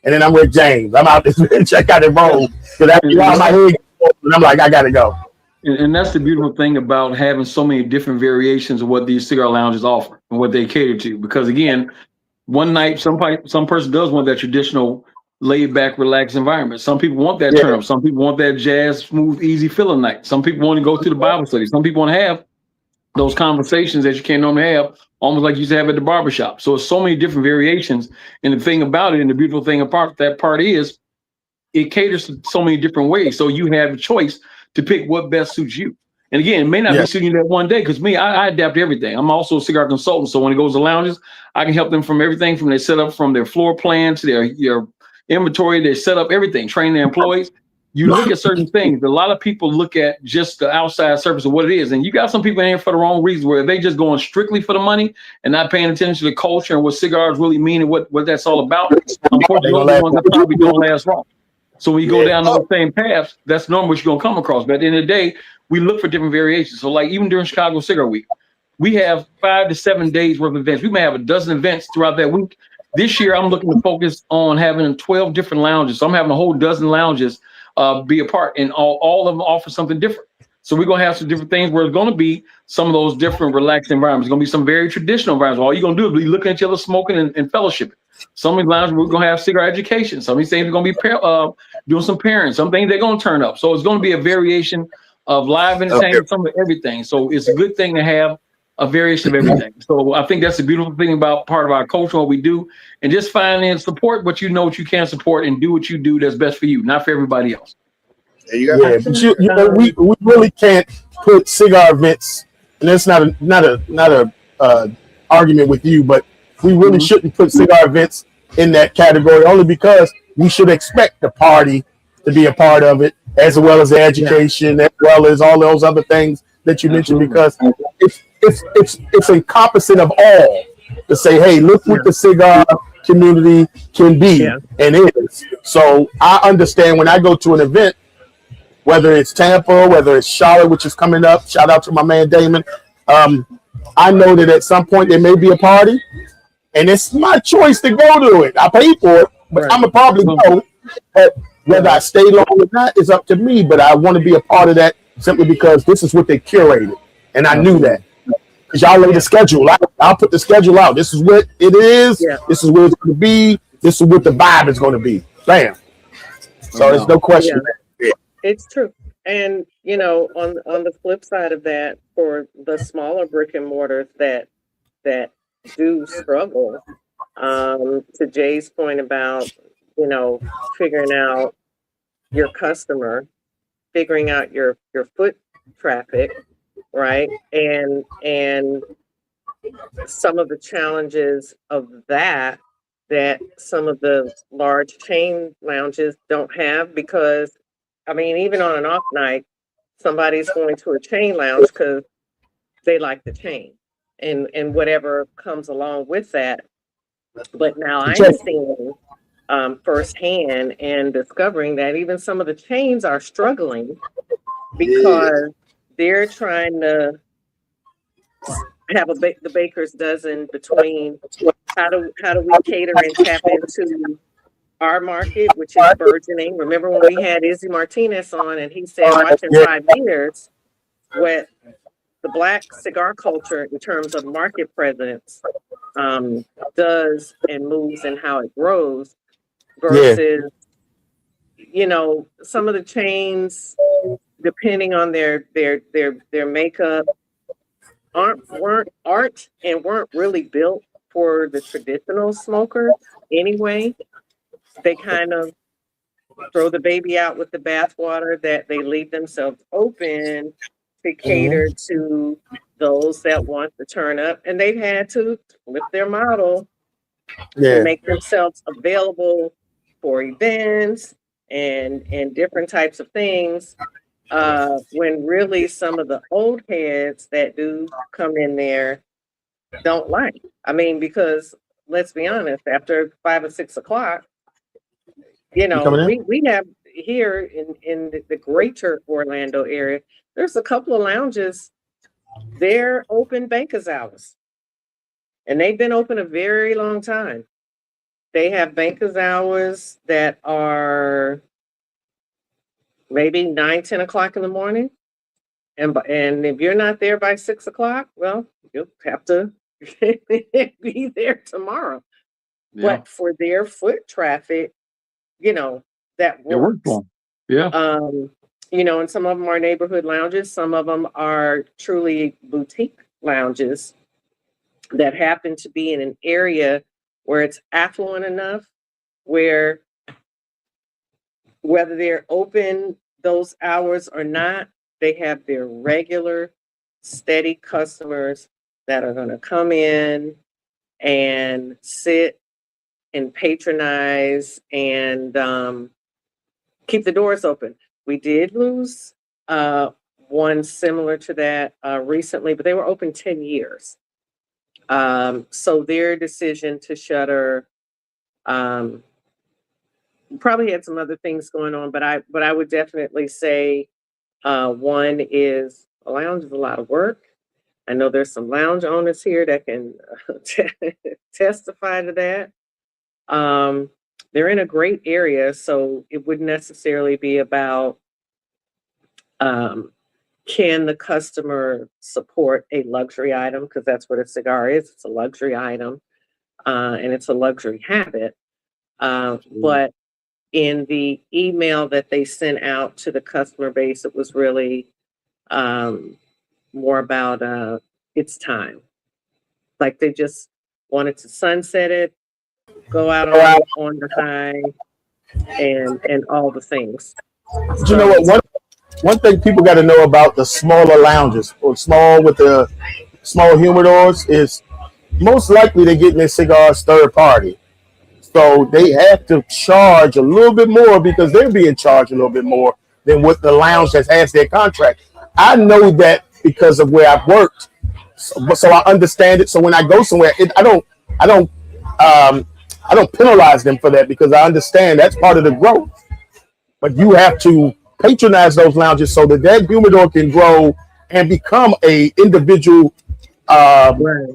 Speaker 8: And then I'm with James. I'm out this check out and roll. So that's why my head goes, and I'm like, I got to go.
Speaker 4: And that's the beautiful thing about having so many different variations of what these cigar lounges offer and what they cater to. Because again, one night, some person does want that traditional laid back, relaxed environment. Some people want that turn up. Some people want that jazz, smooth, easy feeling night. Some people want to go to the Bible study. Some people want to have those conversations that you can't normally have, almost like you used to have at the barbershop. So it's so many different variations. And the thing about it, and the beautiful thing about that part is it caters to so many different ways. So you have a choice to pick what best suits you. And again, it may not be suiting you that one day because me, I adapt to everything. I'm also a cigar consultant. So when it goes to lounges, I can help them from everything from their setup, from their floor plan to their inventory, their setup, everything, train their employees. You look at certain things. A lot of people look at just the outside surface of what it is. And you got some people in here for the wrong reasons where they just going strictly for the money and not paying attention to the culture and what cigars really mean and what that's all about. Unfortunately, those are the ones that probably don't last long. So when you go down those same paths, that's normally what you're going to come across. But at the end of the day, we look for different variations. So like even during Chicago Cigar Week, we have 5 to 7 days worth of events. We may have a dozen events throughout that week. This year, I'm looking to focus on having 12 different lounges. So I'm having a whole dozen lounges be a part, and all of them offer something different. So we're going to have some different things where it's going to be some of those different relaxed environments. It's going to be some very traditional environments. All you're going to do is be looking at each other, smoking and fellowshipping. Some of the lounges we're going to have cigar education. Some of these things are going to be doing some pairing. Some things they're going to turn up. So it's going to be a variation of live entertainment, some of everything. So it's a good thing to have a variation of everything. So I think that's the beautiful thing about part of our culture, what we do, and just find and support what you know what you can support and do what you do that's best for you, not for everybody else.
Speaker 8: But you know, we really can't put cigar events, and that's not a argument with you, but we really shouldn't put cigar events in that category only because we should expect the party to be a part of it, as well as the education, as well as all those other things that you mentioned, because it's encompassing of all to say, hey, look what the cigar community can be and is. So I understand when I go to an event, whether it's Tampa, whether it's Charlotte, which is coming up, shout out to my man Damon. I know that at some point there may be a party, and it's my choice to go to it. I pay for it, but I'm gonna probably go. But Whether I
Speaker 3: Right.
Speaker 8: stay long or not is up to me, but I want to be a part of that simply because this is what they curated, and I knew that
Speaker 4: Absolutely.
Speaker 8: because y'all lay the
Speaker 3: Yeah.
Speaker 8: schedule out. I'll put the schedule out. This is what it is.
Speaker 3: Yeah.
Speaker 8: This is where it's going to be. This is what the vibe is going to be. Bam.
Speaker 4: No
Speaker 8: So there's no
Speaker 4: doubt.
Speaker 8: question.
Speaker 3: Yeah. It's true. And on the flip side of that, for the smaller brick and mortars that do struggle, to Jay's point about, figuring out your customer, figuring out your foot traffic, right? And some of the challenges of that some of the large chain lounges don't have, because I mean, even on an off night, somebody's going to a chain lounge because they like the chain and whatever comes along with that. But now
Speaker 8: Jay,
Speaker 3: I'm seeing firsthand and discovering that even some of the chains are struggling
Speaker 1: Yeah.
Speaker 3: because they're trying to have the baker's dozen between how do we cater and tap into our market, which is burgeoning. Remember when we had Izzy Martinez on and he said, watch in
Speaker 8: yeah,
Speaker 3: 5 years what the black cigar culture in terms of market presence um, does and moves and how it grows
Speaker 8: yeah,
Speaker 3: versus, some of the chains, depending on their makeup, aren't really built for the traditional smoker anyway. They kind of throw the baby out with the bathwater, that they leave themselves open to cater
Speaker 8: hmm,
Speaker 3: to those that want to turn up, and they've had to flip their model to
Speaker 8: yeah.
Speaker 3: make themselves available for events and different types of things, when really some of the old heads that do come in there don't like. I mean, because let's be honest, after 5 or 6 o'clock,
Speaker 8: You coming in?
Speaker 3: we have here in the greater Orlando area, there's a couple of lounges, they're open bankers hours, and they've been open a very long time. They have bankers hours that are maybe 9, 10 o'clock in the morning. And if you're not there by 6 o'clock, well, you'll have to be there tomorrow.
Speaker 4: Yeah.
Speaker 3: But for their foot traffic, that
Speaker 4: It worked
Speaker 3: works.
Speaker 4: for 'em. Yeah.
Speaker 3: Um, and some of them are neighborhood lounges, some of them are truly boutique lounges that happen to be in an area where it's affluent enough where whether they're open those hours or not, they have their regular, steady customers that are going to come in and sit and patronize and keep the doors open. We did lose one similar to that recently, but they were open 10 years. So their decision to shutter um, probably had some other things going on, but I would definitely say one is a lounge is a lot of work. I know there's some lounge owners here that can testify to that. Um, they're in a great area, so it wouldn't necessarily be about um, can the customer support a luxury item, because that's what a cigar is. It's a luxury item, and it's a luxury habit.
Speaker 4: Absolutely.
Speaker 3: But in the email that they sent out to the customer base, it was really um, more about it's time. Like they just wanted to sunset it, go out on the high, and all the things.
Speaker 8: But you know what?
Speaker 3: So
Speaker 8: One thing people got to know about the smaller lounges or small with the small humidors is most likely they're getting their cigars third party. So they have to charge a little bit more because they're being charged a little bit more than what the lounge that has their contract. I know that because of where I've worked, so I understand it. So when I go somewhere, I don't, um, I don't penalize them for that because I understand that's part of the growth. But you have to patronize those lounges so that that humidor can grow and become a um,
Speaker 3: right,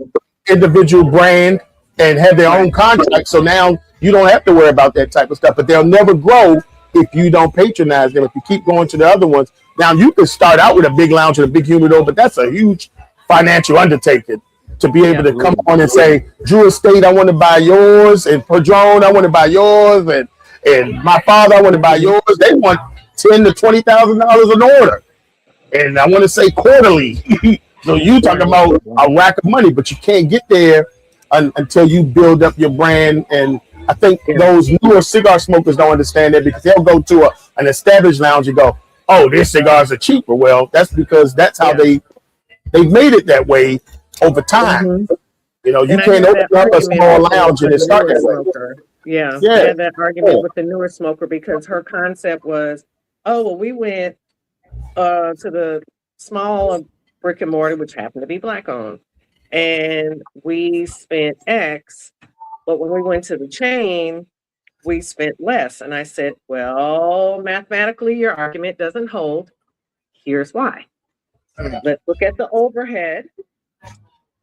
Speaker 8: individual brand and have their
Speaker 3: right,
Speaker 8: own contract. So now you don't have to worry about that type of stuff. But they'll never grow if you don't patronize them, if you keep going to the other ones. Now you can start out with a big lounge and a big humidor, but that's a huge financial undertaking to be able to come on and say, Drew Estate, I want to buy yours, and Padron, I want to buy yours, and my father, I want to buy yours. They want $10,000 to $20,000 an order, and I want to say quarterly. So you talk about a rack of money, but you can't get there until you build up your brand. And I think those newer cigar smokers don't understand that, because they'll go to an established lounge and go, "Oh, their cigars are cheaper." Well, that's because that's how they've made it that way over time. You know, you can't open up a small lounge and start that way.
Speaker 3: Yeah, I had that argument with the newer smoker, because her concept was, oh, well, we went to the small brick and mortar, which happened to be Black owned, and we spent X, but when we went to the chain, we spent less. And I said, well, mathematically, your argument doesn't hold. Here's why. Let's look at the overhead.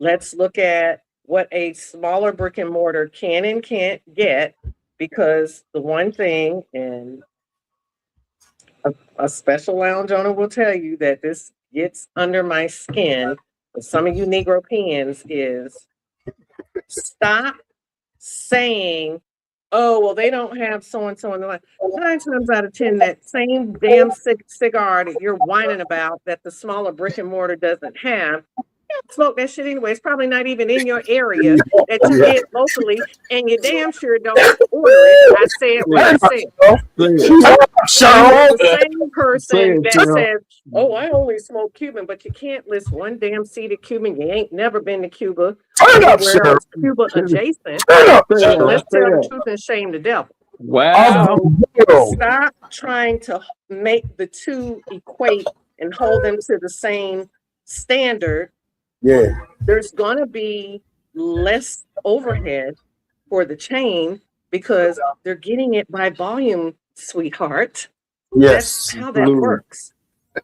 Speaker 3: Let's look at what a smaller brick and mortar can and can't get, because the one thing, and a special lounge owner will tell you that this gets under my skin with some of you Negro pens, is stop saying, oh, well, they don't have so-and-so in the line. 9 times out of 10, that same damn cigar that you're whining about that the smaller brick and mortar doesn't have, smoke that shit anyway. It's probably not even in your area that you get locally, and you damn sure don't order it. I said what I said. The same person that says, oh, I only smoke Cuban, but you can't list one damn seeded Cuban. You ain't never been to Cuba. Cuba adjacent. Let's tell the truth and shame the devil.
Speaker 4: Wow.
Speaker 3: So stop trying to make the two equate and hold them to the same standard.
Speaker 8: Yeah.
Speaker 3: There's going to be less overhead for the chain because they're getting it by volume, sweetheart.
Speaker 8: Yes.
Speaker 3: That's how that works.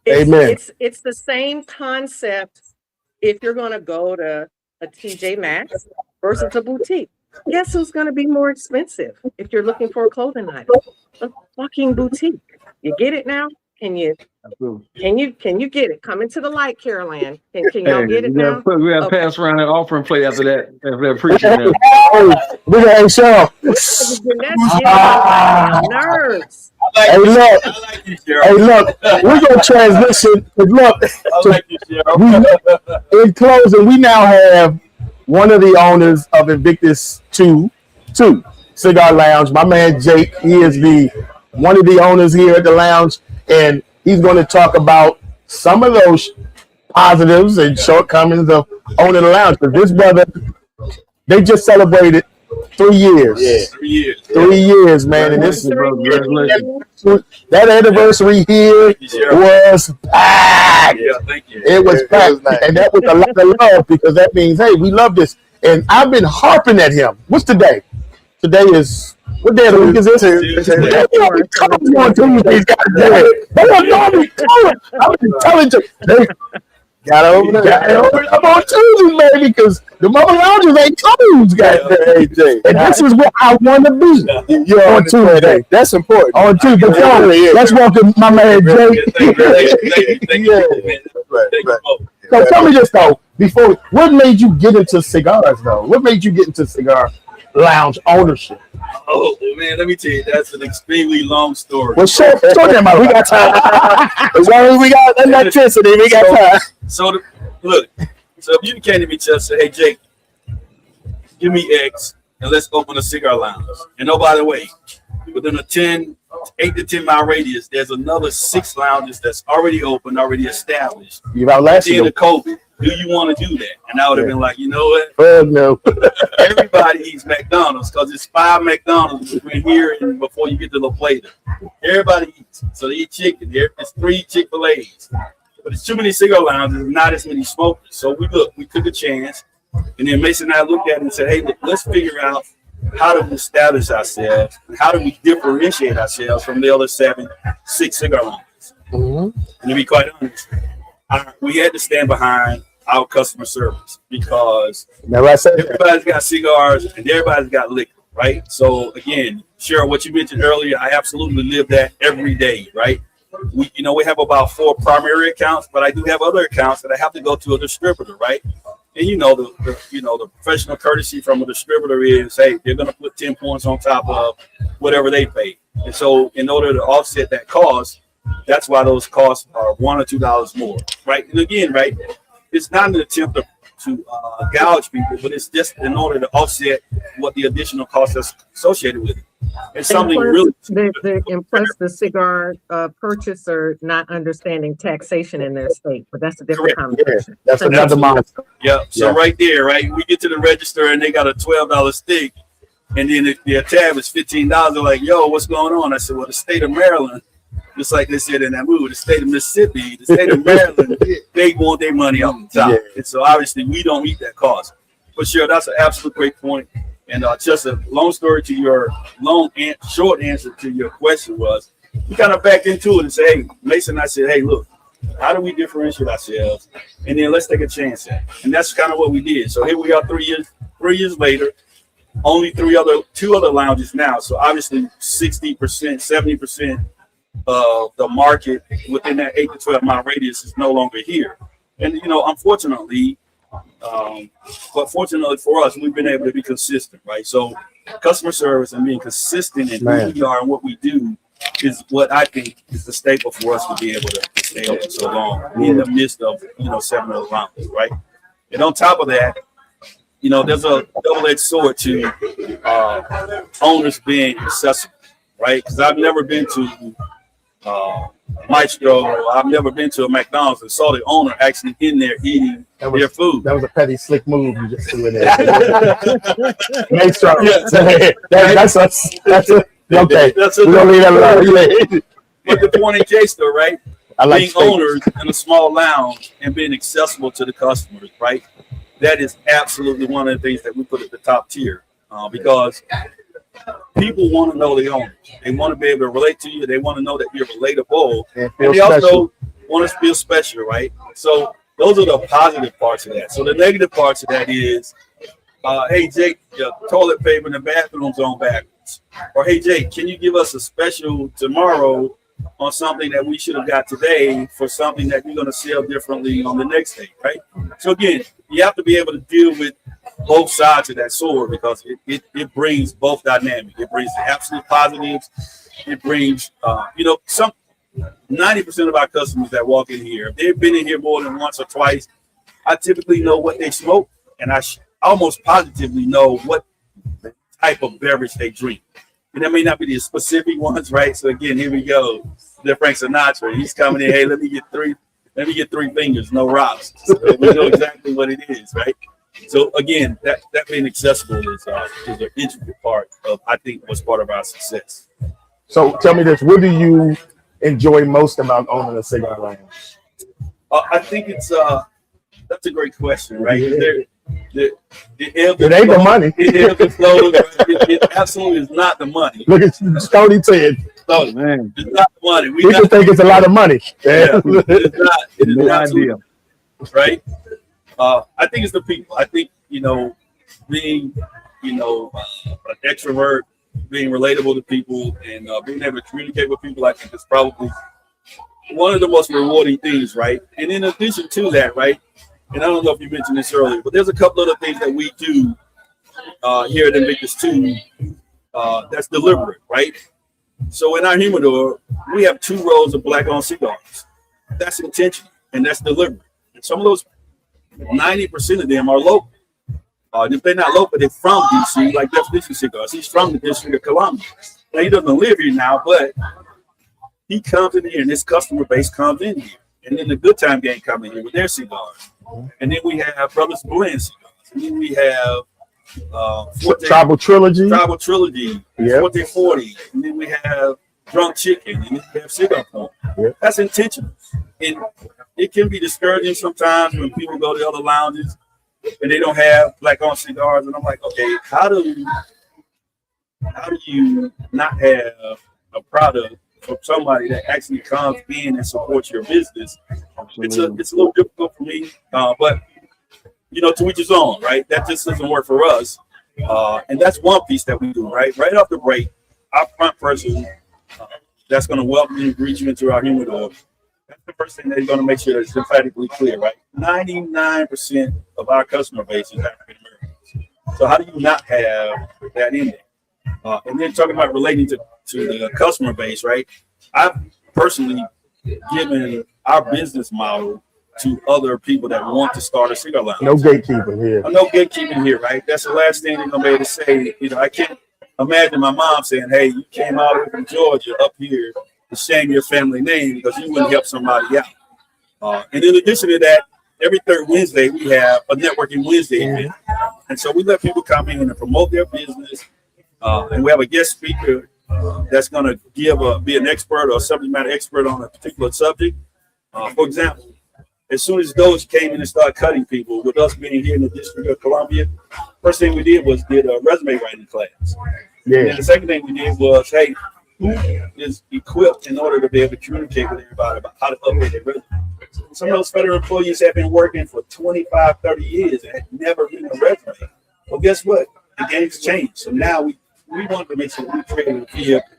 Speaker 8: Amen.
Speaker 3: It's the same concept if you're going to go to a TJ Maxx versus a boutique. Guess who's going to be more expensive if you're looking for a clothing item? A fucking boutique. You get it now? Can you get it? Come into the light, Caroline. Can y'all get it now?
Speaker 4: We got to pass around that offering plate after that. After that preaching.
Speaker 8: We got Cheryl.
Speaker 3: That's getting nerves.
Speaker 8: Hey, look, we're gonna transition. Look, in closing, we now have one of the owners of Invictus 2 Cigar Lounge. My man Jake, he is one of the owners here at the lounge, and he's going to talk about some of those positives and shortcomings of owning the lounge. But this brother, they just celebrated 3 years.
Speaker 2: Yeah, 3 years.
Speaker 8: 3 years, man. And this that anniversary here was packed.
Speaker 2: Yeah, thank you.
Speaker 8: It was packed. And that was a lot of love, because that means, hey, we love this. And I've been harping at him. What's today? Today is, what day of the week is this? Come on, Tuesdays, goddamn. They don't normally come. I've been telling you. Got over I'm on Tuesdays, baby, because the mother lounges ain't closed, goddamn. And this is what I want to be. You're on Tuesday. That's important. On Tuesday. Let's welcome my man Jake. So tell me this though, what made you get into cigars though? What made you get into cigar lounge ownership?
Speaker 2: Oh man, let me tell you, that's an extremely long story.
Speaker 8: Well, show them out. We got time. As long as we got electricity, we got time.
Speaker 2: So look, so if you came to me and say, hey Jake, give me X and let's open a cigar lounge. And oh, by the way, within a 8 to 10 mile radius, there's another 6 lounges that's already open, already established.
Speaker 8: You've outlasted
Speaker 2: them. At the end of COVID, do you want to do that? And I would have been like, you know what?
Speaker 8: No.
Speaker 2: Everybody eats McDonald's because it's 5 McDonald's between here and before you get to La Plata. Everybody eats. So they eat chicken. It's 3 Chick-fil-A's. But it's too many cigar lounges, not as many smokers. So we took a chance. And then Mason and I looked at it and said, hey, look, let's figure out how do we establish ourselves? How do we differentiate ourselves from the other 6 cigar lounges? And to be quite honest, we had to stand behind our customer service, because everybody's got cigars and everybody's got liquor.
Speaker 9: right? So again, Cheryl, what you mentioned earlier, I absolutely live that every day, right? We have about 4 primary accounts, but I do have other accounts that I have to go to a distributor, right? And the professional courtesy from a distributor is, hey, they're going to put 10 points on top of whatever they pay. And so in order to offset that cost, that's why those costs are $1 or $2 more, right? And again, right, it's not an attempt to gouge people, but it's just in order to offset what the additional cost that's associated with it. It's something really.
Speaker 3: And plus the cigar purchaser not understanding taxation in their state, but that's a different conversation.
Speaker 8: Yeah, that's another monster.
Speaker 9: Yeah. So right there, right, we get to the register and they got a $12 stick, and then their tab is $15. They're like, "Yo, what's going on?" I said, "Well, the state of Maryland, just like they said in that movie, the state of Mississippi, the state of Maryland, they want their money off the top." Yeah. And so obviously we don't meet that cost. But sure, that's an absolute great point. And just a long story to your short answer to your question was, we kind of backed into it and said, hey, Mason, I said, hey, look, how do we differentiate ourselves? And then let's take a chance at it. And that's kind of what we did. So here we are 3 years later, only two other lounges now. So obviously 60%, 70% of the market within that 8 to 12 mile radius is no longer here. And, unfortunately, but fortunately for us, we've been able to be consistent, right? So customer service and being consistent in who we are and what we do is what I think is the staple for us to be able to stay open so long in the midst of, 7 other lounges, right? And on top of that, there's a double-edged sword to owners being accessible, right? Because I've never been to Maestro, I've never been to a McDonald's and saw the owner actually in there eating their food.
Speaker 8: That was a petty, slick move you just threw in there. Maestro. That's okay. We're gonna leave that alone.
Speaker 9: But the point in case, though, right?
Speaker 8: I like
Speaker 9: being owners in a small lounge and being accessible to the customers, right? That is absolutely one of the things that we put at the top tier because people want to know the owners. They want to be able to relate to you. They want to know that you're relatable. And they also want to feel special, right? So those are the positive parts of that. So the negative parts of that is, hey, Jake, the toilet paper in the bathroom's on backwards. Or, hey, Jake, can you give us a special tomorrow on something that we should have got today for something that you're going to sell differently on the next day, right? So, again, you have to be able to deal with both sides of that sword because it brings both dynamic. It brings the absolute positives. It brings, some 90% of our customers that walk in here, if they've been in here more than once or twice, I typically know what they smoke, and I almost positively know what type of beverage they drink. And that may not be the specific ones, right? So again, here we go. The Frank Sinatra, he's coming in. Hey, let me get three fingers, no rocks. So we know exactly what it is, right? So again, that being accessible is an integral part of, I think, what's part of our success.
Speaker 8: So tell me this: what do you enjoy most about owning a cigar lounge?
Speaker 9: I think it's that's a great question, right? It
Speaker 8: ain't the money.
Speaker 9: It absolutely is not the money.
Speaker 8: Look at Stony said.
Speaker 9: Oh man, it's not the money.
Speaker 8: People think it's a lot of money.
Speaker 9: Yeah, it is not. It is not idea, right? I think it's the people. I think being an extrovert, being relatable to people, and being able to communicate with people. I think is probably one of the most rewarding things, right? And in addition to that, right? And I don't know if you mentioned this earlier, but there's a couple other things that we do here at Invictus 2 that's deliberate, right? So in our humidor, we have 2 rows of black-owned cigars. That's intentional, and that's deliberate. And some of those, 90% of them are local. If they're not local, they're from D.C., like Definition Cigars. He's from the District of Columbia. Now, he doesn't live here now, but he comes in here, and his customer base comes in here. And then the Good Time Gang come in here with their cigars. And then we have Brothers Blend cigars. And then we have
Speaker 8: Tribal Trilogy.
Speaker 9: Yeah. 40. And then we have Drunk Chicken. And then we have Cigar Point. Yeah. That's intentional. And it can be discouraging sometimes when people go to other lounges and they don't have black-owned cigars. And I'm like, okay, how do you not have a product from somebody that actually comes in and supports your business? It's a little difficult for me, but to each his own, right? That just doesn't work for us. And that's one piece that we do, right? Right off the break, our front person that's going to welcome you and greet you into our humidor. That's the first thing they're going to make sure that it's emphatically clear, right? 99% of our customer base is African Americans. So how do you not have that in there? And then talking about relating to the customer base, right? I've personally given our business model to other people that want to start a cigar lounge.
Speaker 8: No gatekeeping here.
Speaker 9: No gatekeeping here, right? That's the last thing they're gonna be able to say. You know, I can't imagine my mom saying, "Hey, you came out from Georgia up here to shame your family name because you wouldn't help somebody out." And in addition to that, every third Wednesday we have a networking Wednesday event, and so we let people come in and promote their business. And we have a guest speaker that's going to be an expert or a subject matter expert on a particular subject. For example, as soon as Doge came in and started cutting people, with us being here in the District of Columbia, first thing we did was did a resume writing class. Yeah. And then the second thing we did was, hey, who is equipped in order to be able to communicate with everybody about how to update their resume? Some of those federal employees have been working for 25, 30 years and had never written a resume. Well, guess what? The game's changed. So now we want to make sure we create a vehicle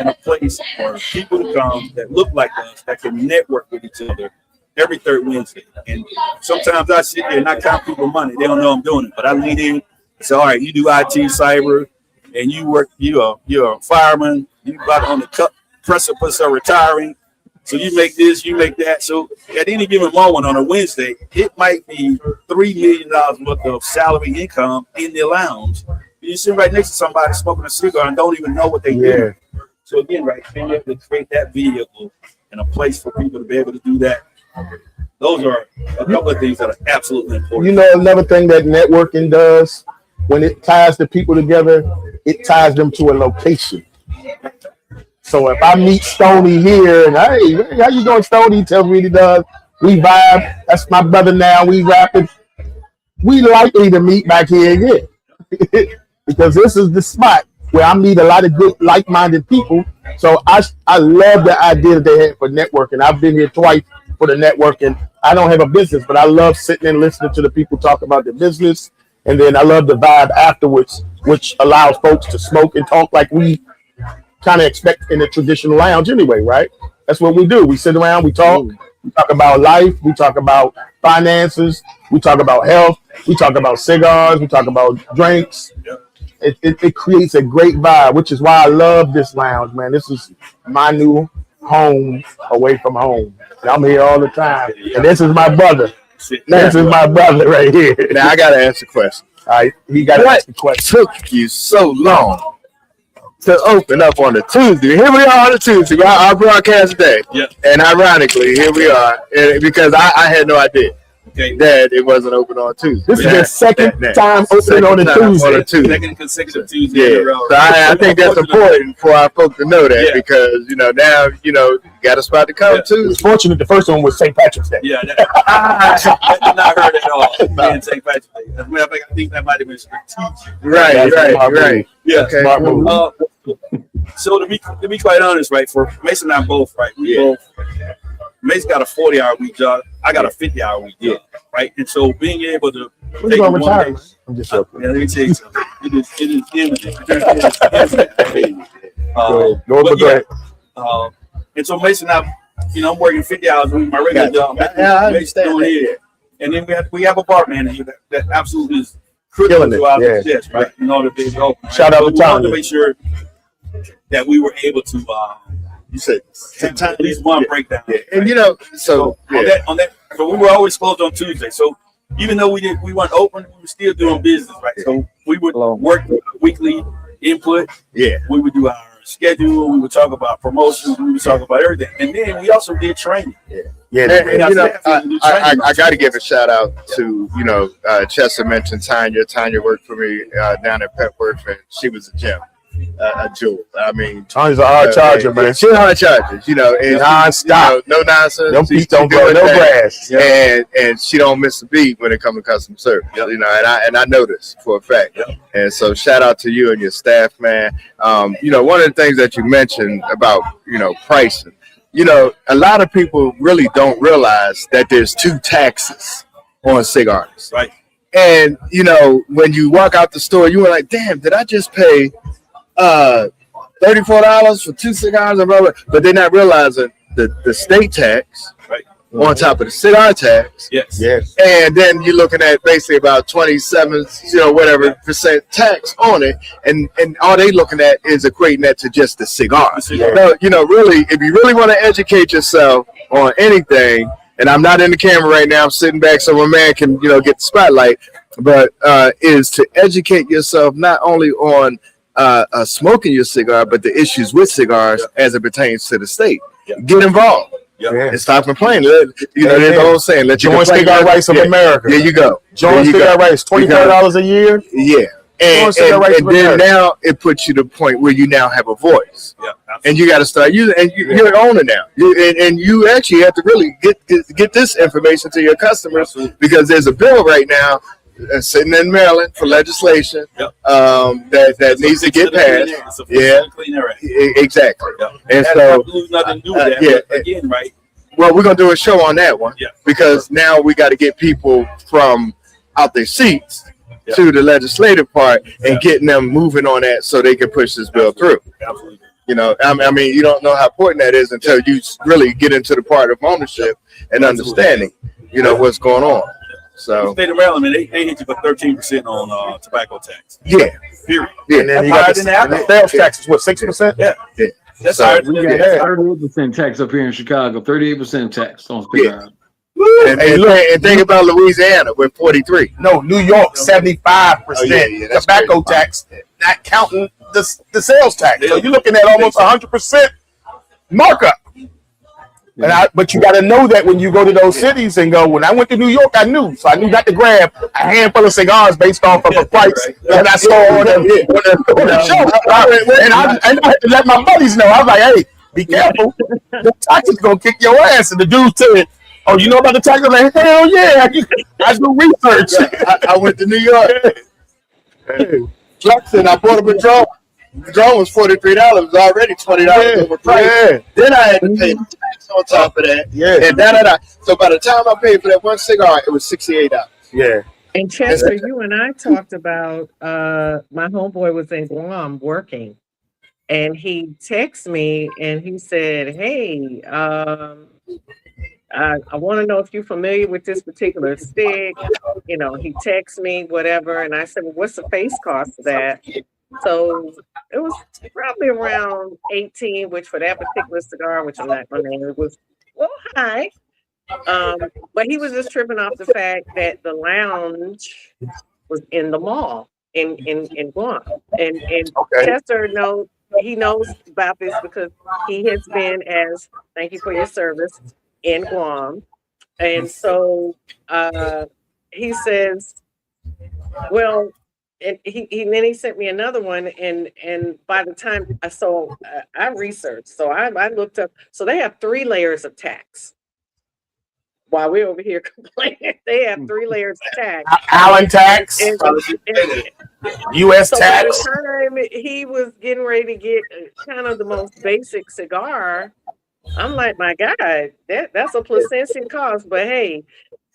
Speaker 9: and a place for people to come that look like us, that can network with each other every third Wednesday. And sometimes I sit there and I count people money. They don't know I'm doing it, but I lean in and say, all right, you do IT, cyber, and you're a fireman. You about on the precipice of retiring. So you make this, you make that. So at any given moment on a Wednesday, it might be $3 million worth of salary income in the lounge. You sit right next to somebody smoking a cigar and don't even know what they do. So again, right, being able to create that vehicle and a place for people to be able to do that. Those are a couple of things that are absolutely important.
Speaker 8: You know, another thing that networking does, when it ties the people together, it ties them to a location. So if I meet Stoney here and hey, how you doing, Stoney? He tells me he does. We vibe. That's my brother now. We rapping. We likely to meet back here again. Because this is the spot where I meet a lot of good, like-minded people. So I love the idea that they had for networking. I've been here twice for the networking. I don't have a business, but I love sitting and listening to the people talk about their business. And then I love the vibe afterwards, which allows folks to smoke and talk like we kind of expect in a traditional lounge anyway, right? That's what we do. We sit around, we talk about life, we talk about finances, we talk about health, we talk about cigars, we talk about drinks. It creates a great vibe, which is why I love this lounge, man. This is my new home away from home. And I'm here all the time. And this is my brother. This is my brother right here.
Speaker 1: Now I gotta ask a question.
Speaker 8: All right, he got to ask the question.
Speaker 1: Took you so long to open up on a Tuesday? Here we are on a Tuesday, our broadcast day.
Speaker 9: Yeah.
Speaker 1: And ironically, here we are, because I had no idea that it wasn't open on Tuesday.
Speaker 8: This is the second time opening on a Tuesday.
Speaker 9: Second consecutive Tuesday in a row.
Speaker 1: So I think that's important for our folks to know that, because now you got a spot to come to.
Speaker 8: It's fortunate the first one was St. Patrick's Day.
Speaker 9: Yeah, that did not hurt at all. Being St. Patrick's Day. As a matter of fact, I think that might have been strategic.
Speaker 1: Right.
Speaker 9: Yeah.
Speaker 1: Okay.
Speaker 8: Smart move.
Speaker 9: So to be quite honest, right, for Mason and I both, right, we both. Mason got a 40-hour week job. I got a 50-hour week job, right? And so being able to
Speaker 8: Who's going to retire? I'm just joking.
Speaker 9: let me tell you something. It is imminent.
Speaker 8: Go ahead.
Speaker 9: And so Mason and I, I'm working 50 hours a week, my regular job.
Speaker 1: I understand that.
Speaker 9: And then we have a bar manager that absolutely is critical to our success, right? In order to be open. Right?
Speaker 8: Shout out to Tom.
Speaker 9: To make sure that we were able to
Speaker 1: You said
Speaker 9: at least one breakdown.
Speaker 1: Yeah. And
Speaker 9: on that, so we were always closed on Tuesday. So even though we weren't open, we were still doing business, right? So we would work weekly input.
Speaker 1: Yeah.
Speaker 9: We would do our schedule. We would talk about promotions. We would talk about everything. And then we also did training.
Speaker 1: Yeah. I got to give a shout out to, Chester mentioned Tanya. Tanya worked for me down at Petworth, and she was a gem. A jewel. I mean,
Speaker 8: Tanya's a hard charger, man.
Speaker 1: She's a hard charger, and
Speaker 8: non-stop.
Speaker 1: No nonsense.
Speaker 8: Them feet don't grow no grass.
Speaker 1: And she don't miss a beat when it comes to customer service. And I know this for a fact. And so shout out to you and your staff, man. One of the things that you mentioned about pricing. A lot of people really don't realize that there's two taxes on cigars.
Speaker 9: Right.
Speaker 1: And when you walk out the store, you were like, "Damn, did I just pay $34 for 2 cigars?" And blah, blah. But they're not realizing the state tax on top of the cigar tax.
Speaker 9: Yes.
Speaker 1: And then you're looking at basically about 27, whatever percent tax on it, and all they looking at is equating that to just the cigar. No, really, if you really want to educate yourself on anything, and I'm not in the camera right now, I'm sitting back so my man can, get the spotlight, but is to educate yourself not only on smoking your cigar, but the issues with cigars as it pertains to the state. Get involved. And stop complaining. There's the old saying, let you
Speaker 8: join Cigar Rights of America.
Speaker 1: There you go.
Speaker 8: Join Cigar Rights, $25 a year.
Speaker 1: Yeah. And then now it puts you to the point where you now have a voice.
Speaker 9: Yeah,
Speaker 1: and you got to start using, and you're an owner now. And you actually have to really get this information to your customers, because there's a bill right now sitting in Maryland for legislation that needs to get passed. Exactly. And so
Speaker 9: nothing to do with that. But again, right?
Speaker 1: Well, we're gonna do a show on that one because now we got to get people from out their seats to the legislative part and getting them moving on that so they can push this bill through.
Speaker 9: Absolutely.
Speaker 1: I mean, you don't know how important that is until you really get into the part of ownership and understanding, what's going on. So,
Speaker 9: state of Maryland, they hit you for 13% on tobacco tax.
Speaker 1: Yeah.
Speaker 9: Period.
Speaker 8: Yeah. And then you got the sales tax is what, 6%?
Speaker 9: Yeah. That's
Speaker 4: we got 38% tax up here in Chicago. 38% tax on cigars.
Speaker 1: And think about Louisiana with 43.
Speaker 8: No, New York 75% tobacco tax, not counting the sales tax. So you're looking at almost 100% markup. But you got to know that when you go to those cities and go, when I went to New York, I knew. So I knew not to grab a handful of cigars based off of a price that I saw on the show. And I had to let my buddies know. I was like, hey, be careful. The tax is going to kick your ass. And the dude said, oh, you know about the tax? I'm like, hell yeah. I do research.
Speaker 1: I went to New York. Jackson, I bought a Patron. The drone was $43. It was already $20 overpriced. Then I had to pay the tax on top of that. And So by the time I paid for that one cigar, it was $68.
Speaker 8: Yeah.
Speaker 3: And Chester, you and I talked about my homeboy was in Guam working, and he texted me and he said, "Hey, I want to know if you're familiar with this particular stick." He texts me whatever, and I said, "Well, what's the face cost of that?" So it was probably around 18, which for that particular cigar, which I'm not going to name, it was a little high. But he was just tripping off the fact that the lounge was in the mall in Guam. And Chester knows about this because he has been thank you for your service, in Guam. And so he says, well, and he sent me another one, and by the time I researched, so I looked up, so they have 3 layers of tax. While we're over here complaining, they have 3 layers of tax.
Speaker 8: Allen tax, U.S. tax.
Speaker 3: By the time he was getting ready to get kind of the most basic cigar, I'm like, my God, that's a placentia cost. But hey,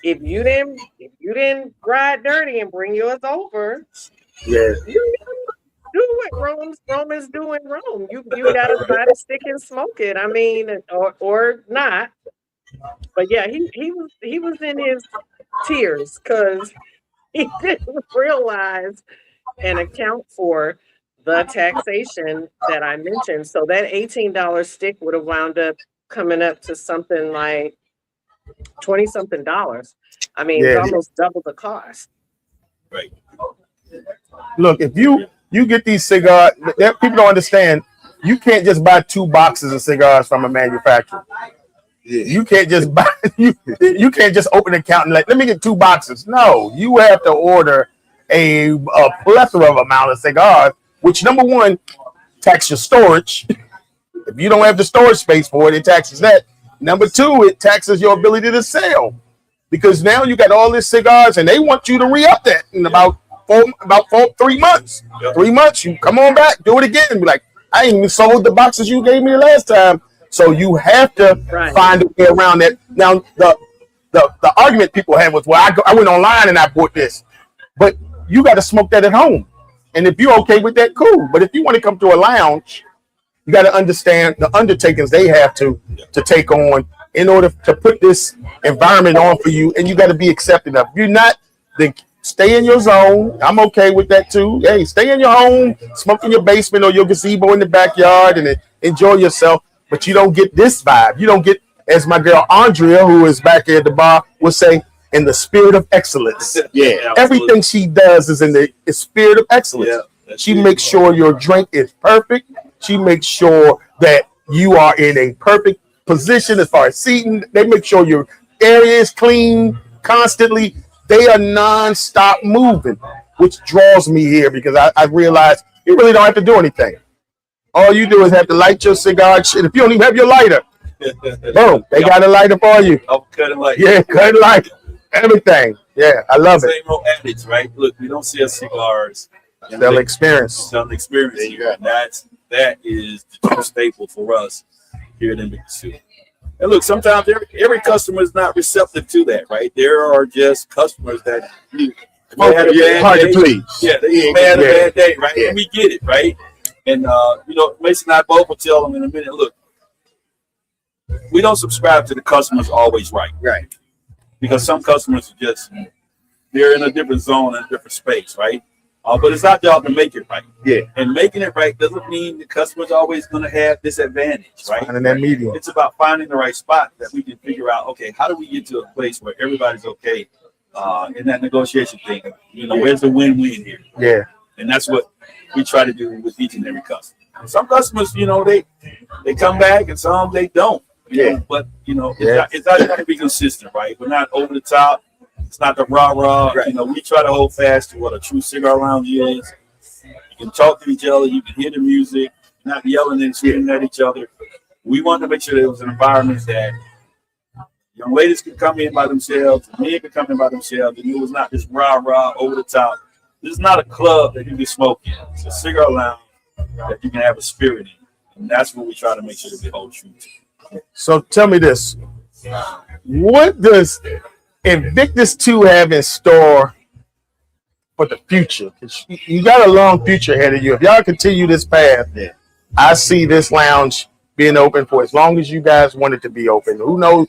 Speaker 3: if you didn't ride dirty and bring yours over, you do what Romans do in Rome. You gotta buy the stick and smoke it. I mean, or not. But yeah, he was in his tears because he didn't realize and account for the taxation that I mentioned. So that $18 stick would have wound up coming up to something like $20-something. I mean, it's almost double the cost.
Speaker 9: Right.
Speaker 8: Look, if you get these cigars, people don't understand. You can't just buy 2 boxes of cigars from a manufacturer. You can't just buy. You can't just open an account and let me get 2 boxes. No, you have to order a plethora of amount of cigars. Which, number one, tax your storage. If you don't have the storage space for it, it taxes that. Number 2, it taxes your ability to sell, because now you got all these cigars and they want you to re-up that in about 3 months. 3 months, you come on back, do it again, and be like, I ain't even sold the boxes you gave me the last time. So you have to find a way around that. Now, the argument people have was, well, I went online and I bought this. But you got to smoke that at home. And if you're okay with that, cool. But if you want to come to a lounge, you got to understand the undertakings they have to take on in order to put this environment on for you, and you got to be accepting of. If you're not, then stay in your zone. I'm okay with that too. Hey, stay in your home, smoke in your basement or your gazebo in the backyard, and enjoy yourself. But you don't get this vibe. You don't get, as my girl Andrea, who is back here at the bar, would say, in the spirit of excellence.
Speaker 1: Yeah,
Speaker 8: Everything she does is in the spirit of excellence.
Speaker 9: Yeah,
Speaker 8: she makes sure your drink is perfect. She makes sure that you are in a perfect position as far as seating. They make sure your area is clean constantly. They are non-stop moving, which draws me here because I realize you really don't have to do anything. All you do is have to light your cigar. Shit, if you don't even have your lighter, boom, they got a lighter for you.
Speaker 9: I'll cut it like
Speaker 8: Yeah, cut it like everything. Yeah, I love it.
Speaker 9: same old adage, right? Look, we don't sell cigars.
Speaker 8: They'll experience.
Speaker 9: Sell the experience here. And that is the true staple for us here at NBC. And look, sometimes every customer is not receptive to that, right? There are just customers that they had a bad
Speaker 1: hard
Speaker 9: day.
Speaker 1: to please.
Speaker 9: Yeah, they had a bad day, right? And we get it, right? And Mason and I both will tell them in a minute, look, we don't subscribe to the customer's always right.
Speaker 1: Right.
Speaker 9: Because some customers are just, they're in a different zone, in a different space, right? But it's our job to make it right.
Speaker 1: Yeah.
Speaker 9: And making it right doesn't mean the customer's always going to have disadvantage, right?
Speaker 8: Finding that medium.
Speaker 9: It's about finding the right spot that we can figure out, okay, how do we get to a place where everybody's okay in that negotiation thing? Where's the win-win here?
Speaker 8: Yeah.
Speaker 9: And that's what we try to do with each and every customer. Some customers, they come back and some they don't. But it's not going to be consistent, right? We're not over the top. It's not the rah-rah.
Speaker 1: Right.
Speaker 9: We try to hold fast to what a true cigar lounge is. You can talk to each other. You can hear the music. Not yelling and screaming at each other. We want to make sure there was an environment that young ladies could come in by themselves, men could come in by themselves, and it was not just rah-rah, over the top. This is not a club that you can smoke in. It's a cigar lounge that you can have a spirit in. And that's what we try to make sure that we hold true to.
Speaker 8: So tell me this. What does Invictus 2 have in store for the future? 'Cause you got a long future ahead of you. If y'all continue this path, I see this lounge being open for as long as you guys want it to be open. Who knows?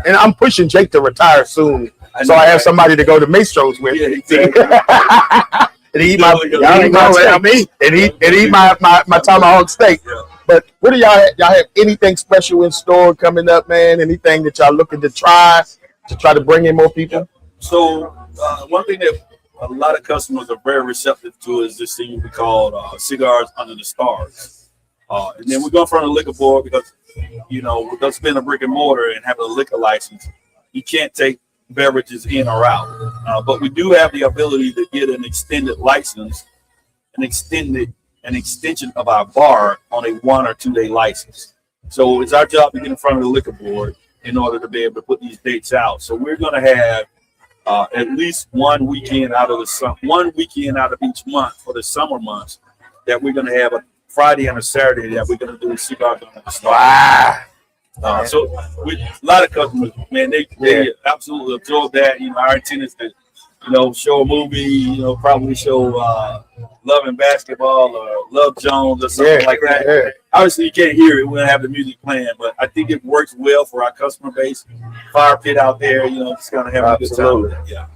Speaker 8: And I'm pushing Jake to retire soon, so I have somebody to go to Maestro's with.
Speaker 9: Yeah, exactly.
Speaker 8: and eat my tomahawk steak. But what do y'all have anything special in store coming up, man? Anything that y'all looking to try to bring in more people?
Speaker 9: So one thing that a lot of customers are very receptive to is this thing we call cigars under the stars. And then we're going from the liquor board because, with us being a brick and mortar and having a liquor license, you can't take beverages in or out. But we do have the ability to get an extended license, an extension of our bar on a 1 or 2 day license. So it's our job to get in front of the liquor board in order to be able to put these dates out. So we're going to have at least one weekend out of each month for the summer months that we're going to have a Friday and a Saturday that we're going to do cigars on the stars.
Speaker 8: Wow.
Speaker 9: So with a lot of customers, man, they absolutely absorb that. Our intent is to, show a movie, probably show Love and Basketball or Love Jones or something like that.
Speaker 8: Yeah.
Speaker 9: Obviously, you can't hear it. We don't have the music playing, but I think it works well for our customer base. Fire pit out there, just kind of having a good time with it. Yeah.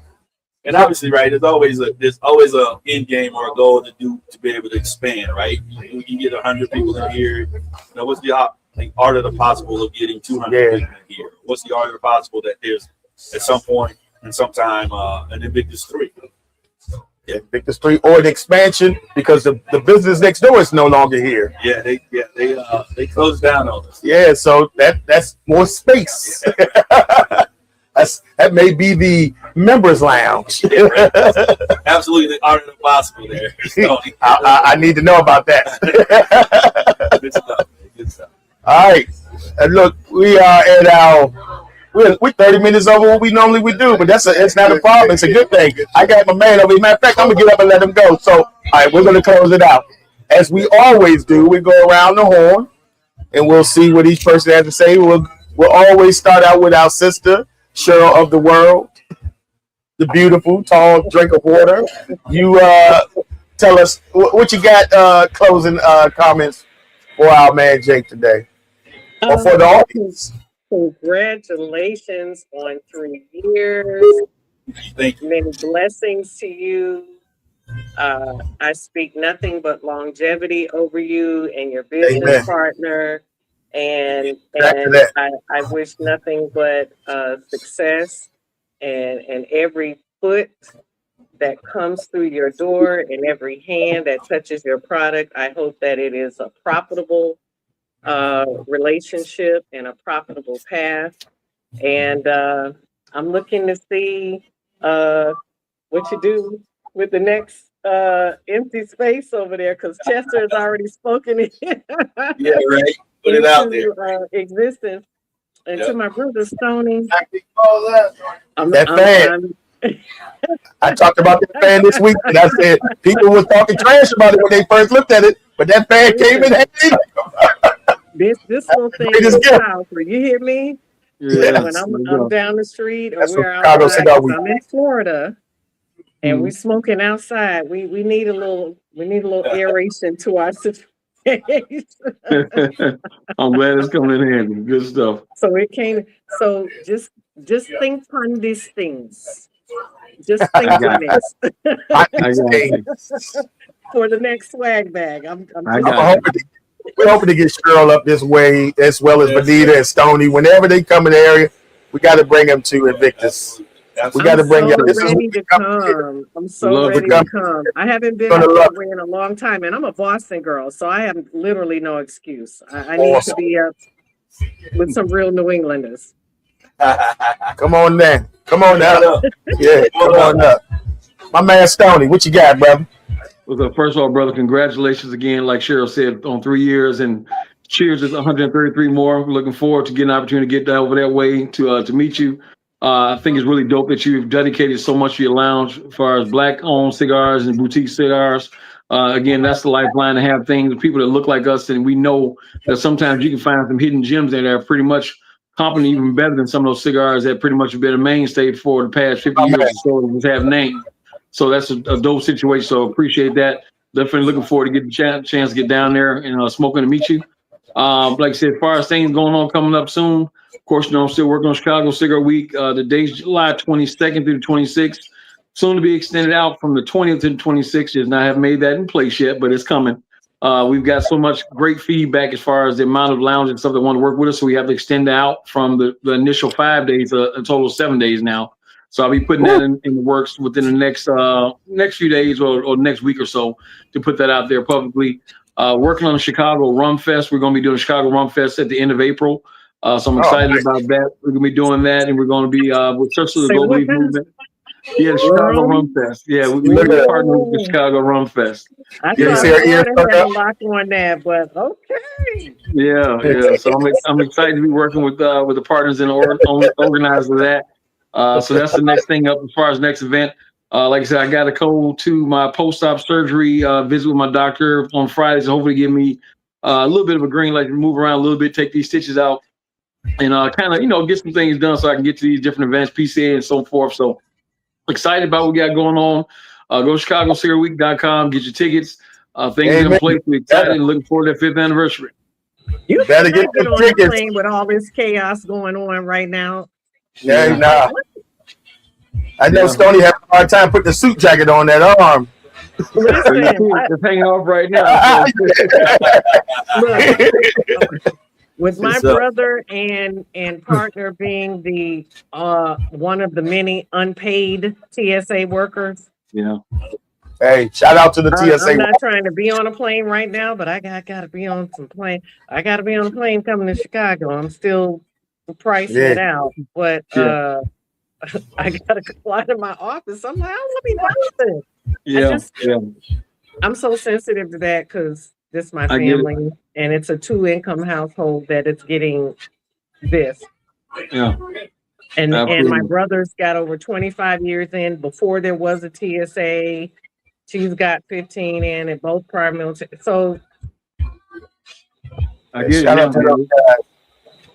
Speaker 9: And obviously, right, there's always a end game or a goal to be able to expand, right? You can get 100 people in here. What's the art of the possible of getting 200 people in here? What's the art of the possible that there's at some point and sometime an Invictus 3?
Speaker 8: Invictus 3 or an expansion because the business next door is no longer here.
Speaker 9: Yeah, they closed down on us.
Speaker 8: Yeah, so that's more space. That may be the members lounge.
Speaker 9: Absolutely, the art of the possible there.
Speaker 8: I need to know about that.
Speaker 9: Good stuff. Good stuff.
Speaker 8: All right, and look, we are at we're 30 minutes over what we normally would do, but it's not a problem. It's a good thing. I got my man over here. Matter of fact, I'm gonna get up and let him go. So, all right, we're gonna close it out as we always do. We go around the horn, and we'll see what each person has to say. We'll always start out with our sister Cheryl of the world. the beautiful, tall drink of water. You tell us what you got closing comments for our man Jake today, or for the
Speaker 3: Um,
Speaker 8: audience.
Speaker 3: Congratulations on 3 years.
Speaker 9: Thank you.
Speaker 3: Many blessings to you. I speak nothing but longevity over you and your business
Speaker 8: Amen.
Speaker 3: partner.
Speaker 8: Back to
Speaker 3: And
Speaker 8: that.
Speaker 3: I wish nothing but success and every foot that comes through your door and every hand that touches your product. I hope that it is a profitable relationship and a profitable path. And I'm looking to see what you do with the next empty space over there because Chester has already spoken it
Speaker 9: Yeah, right. Put it out there.
Speaker 3: into existence. And to
Speaker 9: Yep.
Speaker 3: my brother Stoney,
Speaker 8: That fan. I talked about that fan this week, and I said people were talking trash about it when they first looked at it, but that fan came in handy.
Speaker 3: this little thing
Speaker 8: Greatest
Speaker 3: is
Speaker 8: gift.
Speaker 3: powerful. You hear me?
Speaker 4: Yeah.
Speaker 3: When
Speaker 8: Yes.
Speaker 3: I'm down the street or
Speaker 8: That's what
Speaker 3: we're
Speaker 8: Chicago
Speaker 3: outside,
Speaker 8: Cigar
Speaker 3: 'cause
Speaker 8: Week.
Speaker 3: I'm in Florida and we
Speaker 4: Mhm.
Speaker 3: smoking outside. We need a little aeration to our situation.
Speaker 4: I'm glad it's coming in handy. Good stuff.
Speaker 3: So it came. So just think on these things. Just
Speaker 4: I
Speaker 3: think on
Speaker 4: got you.
Speaker 3: this
Speaker 8: Hot
Speaker 4: I
Speaker 8: these
Speaker 4: got
Speaker 8: things.
Speaker 4: you.
Speaker 3: for the next swag bag. I'm
Speaker 4: I
Speaker 3: just
Speaker 8: I'm
Speaker 4: got you.
Speaker 8: hoping to, we're hoping to get Cheryl up this way, as well as
Speaker 9: Yes,
Speaker 8: Benita and Stoney. Whenever they come in the area, we got to bring them to Invictus. We got
Speaker 3: I'm
Speaker 8: to bring y'all.
Speaker 3: so
Speaker 8: This is what
Speaker 3: ready
Speaker 8: we
Speaker 3: to
Speaker 8: come here.
Speaker 3: come. I'm
Speaker 4: Would
Speaker 3: so
Speaker 4: love
Speaker 8: We
Speaker 4: to
Speaker 3: ready
Speaker 8: come
Speaker 3: to
Speaker 4: go.
Speaker 3: come. I haven't been
Speaker 8: You're
Speaker 3: to
Speaker 8: gonna love
Speaker 3: Fort Wayne in a long time, and I'm a Boston girl, so I have literally no excuse. I
Speaker 8: it.
Speaker 3: need to
Speaker 8: Awesome.
Speaker 3: be up with some real New Englanders.
Speaker 8: Come on now. Come on
Speaker 9: Shut
Speaker 8: now.
Speaker 9: up.
Speaker 8: Yeah, come on up. My man Stoney, what you got, brother?
Speaker 4: Well, first of all, brother, congratulations again. Like Cheryl said, on 3 years, and cheers to 133 more. We're looking forward to getting an opportunity to get over that way to meet you. I think it's really dope that you've dedicated so much to your lounge as far as black-owned cigars and boutique cigars. Again, that's the lifeline to have things, people that look like us, and we know that sometimes you can find some hidden gems in there pretty much company even better than some of those cigars that pretty much have been a mainstay for the past 50
Speaker 8: My
Speaker 4: years
Speaker 8: man.
Speaker 4: or so and have names. So that's a dope situation. So appreciate that. Definitely looking forward to getting the chance to get down there and smoking to meet you. Like I said, as far as things going on coming up soon, of course, I'm still working on Chicago Cigar Week. The date's July 22nd through the 26th. Soon to be extended out from the 20th to the 26th. Just not have made that in place yet, but it's coming. We've got so much great feedback as far as the amount of lounge and stuff that want to work with us. So we have to extend out from the initial 5 days, a total of 7 days now. So I'll be putting that in the works within the next few days or next week or so to put that out there publicly. Working on the Chicago Rum Fest. We're going to be doing Chicago Rum Fest at the end of April. So I'm
Speaker 8: Oh,
Speaker 4: excited about that. We're going to be doing that, and we're going to be with Church of the
Speaker 3: Say
Speaker 4: Global
Speaker 3: what
Speaker 4: Leaf
Speaker 3: now?
Speaker 4: Movement. Yeah, the Chicago Rum
Speaker 3: Rum?
Speaker 4: Fest. Yeah, we
Speaker 8: look
Speaker 4: just
Speaker 8: at
Speaker 4: partnered with the
Speaker 3: Oh,
Speaker 4: Chicago Rum Fest.
Speaker 3: I
Speaker 8: you
Speaker 4: Yeah,
Speaker 3: thought
Speaker 8: see her ears
Speaker 3: Florida
Speaker 8: perk
Speaker 3: had a
Speaker 8: up.
Speaker 3: lock on that, but okay.
Speaker 4: yeah. So I'm excited to be working with the partners and organizer of that. So that's the next thing up as far as next event. Like I said, I got to go to my post-op surgery visit with my doctor on Friday, so hopefully give me a little bit of a green light to move around a little bit, take these stitches out, and kind of get some things done so I can get to these different events, PCA and so forth. So excited about what we got going on. Go to ChicagoCigarWeek.com, get your tickets. Things in
Speaker 8: Amen.
Speaker 4: place. We're excited and looking forward to that 5th anniversary.
Speaker 3: You
Speaker 8: Better get
Speaker 3: cannot get
Speaker 8: them
Speaker 3: on the
Speaker 8: tickets.
Speaker 3: plane with all this chaos going on right now.
Speaker 8: Yeah,
Speaker 4: Yeah,
Speaker 8: nah.
Speaker 3: What?
Speaker 8: I know
Speaker 4: yeah.
Speaker 8: Stoney having a hard time putting the suit jacket on that arm.
Speaker 4: Well, you
Speaker 3: Listen,
Speaker 4: see, it's hanging off right now. So.
Speaker 3: look, with my
Speaker 9: It's up.
Speaker 3: brother and partner being the one of the many unpaid TSA workers.
Speaker 4: Yeah.
Speaker 8: Hey, shout out to the
Speaker 3: I'm
Speaker 8: TSA.
Speaker 3: not trying to be on a plane right now, but I gotta be on some plane. I gotta be on a plane coming to Chicago. I'm still pricing
Speaker 8: Yeah.
Speaker 3: it out, but
Speaker 4: Yeah.
Speaker 3: I gotta fly to my office. I'm like, I don't want to be bothered.
Speaker 4: Yeah. Yeah.
Speaker 3: I'm so sensitive to that because this is my
Speaker 4: I get it.
Speaker 3: family, and it's a 2 income household that it's getting this.
Speaker 4: Yeah.
Speaker 3: And my
Speaker 4: Absolutely.
Speaker 3: brother's got over 25 years in before there was a TSA. She's got 15 in and both prior military. So
Speaker 4: I
Speaker 8: Yeah,
Speaker 4: get it
Speaker 8: shout
Speaker 4: now,
Speaker 8: out to those
Speaker 4: man.
Speaker 8: guys.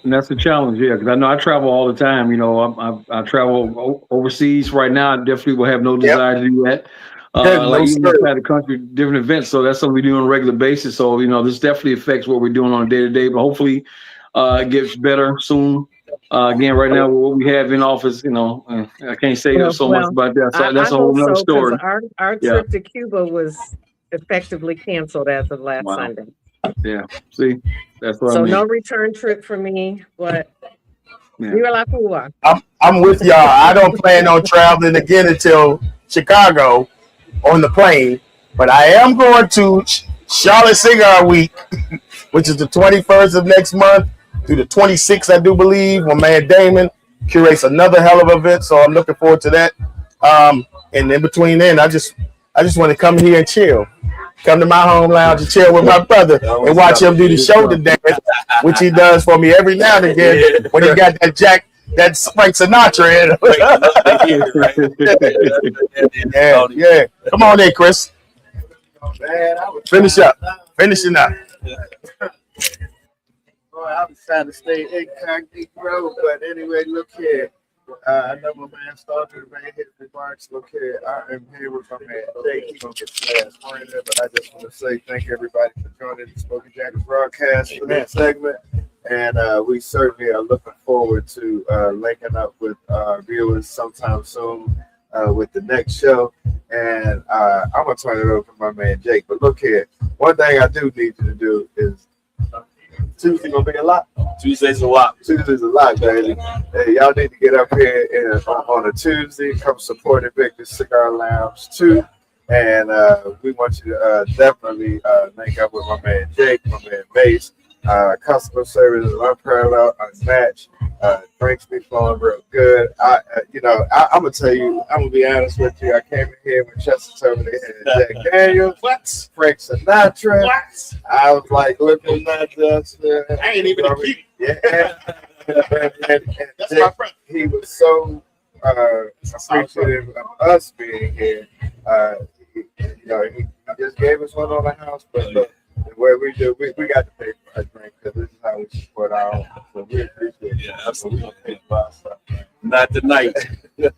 Speaker 4: And that's the challenge, yeah. Because I know I travel all the time. You know, I travel overseas right now. I definitely will have no
Speaker 8: Yep.
Speaker 4: desire to do that.
Speaker 8: No
Speaker 4: Like even
Speaker 8: sir.
Speaker 4: outside the country, different events. So that's something we do on a regular basis. So you know, this definitely affects what we're doing on a day to day. But hopefully, it gets better soon. Again, right now, what we have in office, you know, I can't say so much
Speaker 3: Well,
Speaker 4: about that. So
Speaker 3: I
Speaker 4: that's a whole
Speaker 3: hope
Speaker 4: nother
Speaker 3: so because
Speaker 4: story.
Speaker 3: our
Speaker 4: Yeah,
Speaker 3: trip to Cuba was effectively canceled as of last
Speaker 9: Wow.
Speaker 3: Sunday.
Speaker 4: yeah. See, that's what I
Speaker 3: So no
Speaker 4: mean.
Speaker 3: return trip for me, but
Speaker 4: Yeah.
Speaker 3: viva la Cuba.
Speaker 8: I'm with y'all. I don't plan on traveling again until Chicago on the plane, but I am going to Charlotte Cigar Week, which is the 21st of next month through the 26th, I do believe. My man Damon curates another hell of an event, so I'm looking forward to that. And in between then, I just want to come here and chill. Come to my home lounge and chill with my brother and watch him do the shoulder dance, which he does for me every now and again when he got that Frank Sinatra in him. Yeah. Come on in, Chris.
Speaker 10: Man, I was
Speaker 8: Finishing up.
Speaker 10: boy, I was trying to stay incognito, but anyway, look here. I know my man started made his remarks. Look here, I am here with my man Jake. He's gonna get the last word in, but I just want to say thank everybody for joining the Smoking Jackets broadcast for this segment. And we certainly are looking forward to linking up with viewers sometime soon with the next show. And I'm gonna turn it over to my man Jake. But look here, one thing I do need you to do is Tuesday gonna be a lot.
Speaker 9: Tuesday's a lot.
Speaker 10: Tuesday's a lot, baby. Hey, y'all need to get up here on a Tuesday. Come support Invictus Cigar Lounge too. And we want you to definitely link up with my man Jake, my man Bass. Customer service is unparalleled, unmatched. Drinks be flowing real good. I'm gonna tell you, I'm gonna be honest with you. I came in here when Chester told me they had Jack Daniels, Frank Sinatra.
Speaker 2: What?
Speaker 10: I was like, looking at this.
Speaker 2: I ain't even a kid.
Speaker 10: Yeah. and
Speaker 2: That's
Speaker 10: Jake,
Speaker 2: my friend.
Speaker 10: he was so appreciative of us being here. He just gave us one on the house, but look, the way we do, we got to pay for our drink because this is how we support our own. So we appreciate it.
Speaker 9: Yeah, absolutely.
Speaker 10: We don't pay for our stuff.
Speaker 9: Not tonight. Not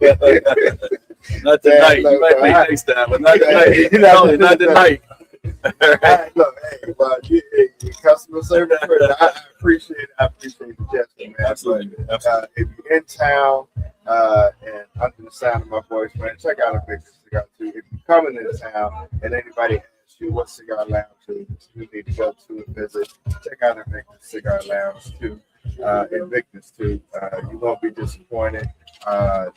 Speaker 9: tonight. You might pay next time, but not tonight. Not tonight.
Speaker 10: Hey, look, hey, but customer service, I appreciate it. I appreciate the gesture, man.
Speaker 9: Absolutely.
Speaker 10: But, if you're in town and under the sound of my voice, man, check out Invictus Cigar too. If you're coming into town and anybody asks you what cigar lounge you need to go to and visit, check out Invictus Cigar Lounge too. Invictus too. You won't be disappointed. I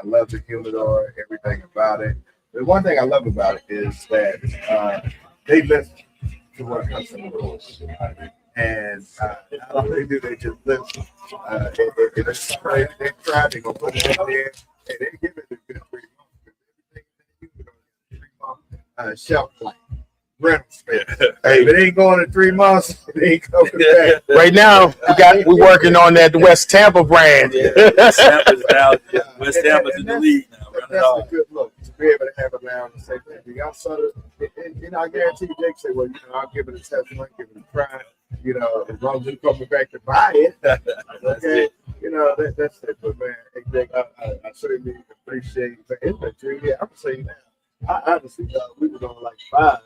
Speaker 10: love the humidor, everything about it. The one thing I love about it is that they listen to what customers do. And not only do they just listen, if it's something they try, they're going to put it in there and they give it a good 3 months. Everything they use 3 month shelf life. Rental space. Hey, if it ain't going in 3 months, it ain't coming back.
Speaker 8: Right now, we're working on that West Tampa brand.
Speaker 9: West Tampa's now. West Tampa's in the league now.
Speaker 10: That's a good look to be able to have a lounge and say, "Baby, y'all sort of," and I guarantee you, Jake say, "Well, I'll give it a test, I'll give it a try. As long as you're coming back to buy it, okay." That's it. But man, hey, Jake, I certainly appreciate the inventory. Yeah, I'm gonna say now, I honestly thought we was on like 5.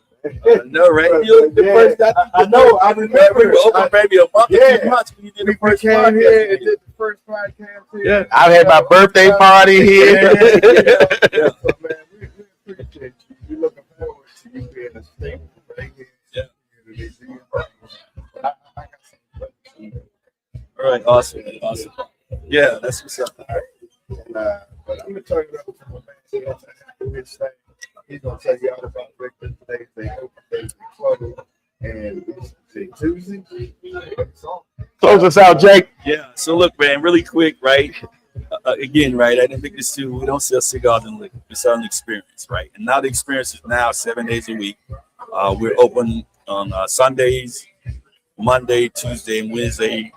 Speaker 9: No, right?
Speaker 10: I know. I remember.
Speaker 9: We were open maybe a month, 2 months when you did the first
Speaker 10: came
Speaker 9: podcast.
Speaker 10: here and did the first podcast here.
Speaker 9: Yeah.
Speaker 8: I had my birthday party here.
Speaker 10: Yeah. So man, we appreciate you. We looking forward to you being a staple right here.
Speaker 9: Yeah.
Speaker 10: I got something.
Speaker 9: All right, awesome. Yeah, that's what's up.
Speaker 10: But I'm gonna turn it over to my man. He's gonna do his thing. He's gonna tell you all about Victor today. They open days they close, and it's Tuesday.
Speaker 8: Close us out, Jake.
Speaker 9: Yeah. So look, man, really quick, right? Again, right? I didn't think this too. We don't sell cigars and liquor. We sell an experience, right? And now the experience is now 7 days a week. We're open on Sundays, Monday, Tuesday, and Wednesday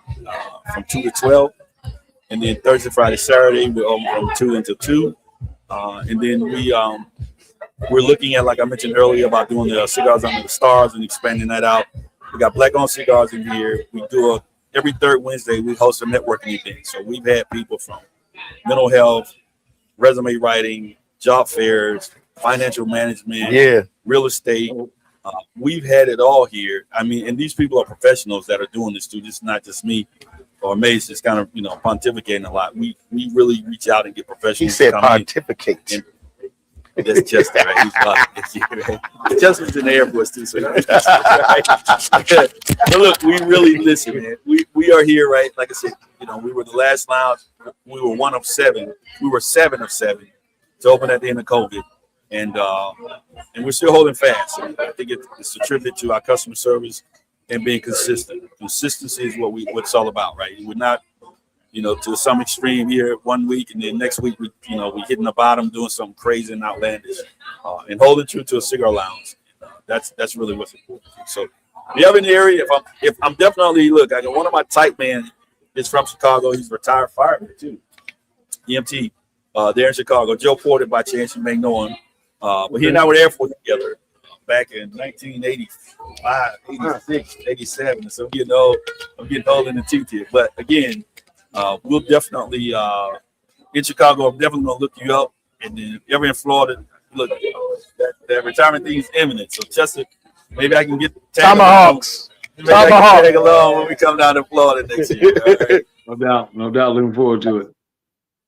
Speaker 9: from 2 to 12. And then Thursday, Friday, Saturday, we're open from 2 until 2. And then we're looking at, like I mentioned earlier, about doing the cigars under the stars and expanding that out. We got black-owned cigars in here. We do every third Wednesday we host a networking event. So we've had people from mental health, resume writing, job fairs, financial management, real estate. We've had it all here. I mean, and these people are professionals that are doing this too. This is not just me or Mace just kind of, pontificating a lot. We really reach out and get professionals.
Speaker 8: He said pontificate.
Speaker 9: That's just right. He's Justin's in the Air Force too, so right? But look, we really listen, man. We are here, right? Like I said, we were the last lounge. We were one of seven. We were 7 of 7 to open at the end of COVID, and we're still holding fast. I think it's a tribute to our customer service and being consistent. Consistency is what it's all about, right? We're not, to some extreme here one week, and then next week we hitting the bottom, doing something crazy and outlandish, and holding true to a cigar lounge. That's really what's important. So, if you have in the area, if I'm definitely look, I got one of my tight men is from Chicago. He's a retired fireman too, EMT, there in Chicago. Joe Porter, by chance you may know him, but he and I were Air Force together back in 1985, 86, 87. So I'm getting old in the tooth here. But again, we'll definitely in Chicago. I'm definitely gonna look you up, and then if you're ever in Florida, look, that retirement thing is imminent. So Chester, maybe I can get
Speaker 8: Tomahawks.
Speaker 9: Tag along when we come down to Florida next year. All right?
Speaker 4: No doubt. Looking forward to it.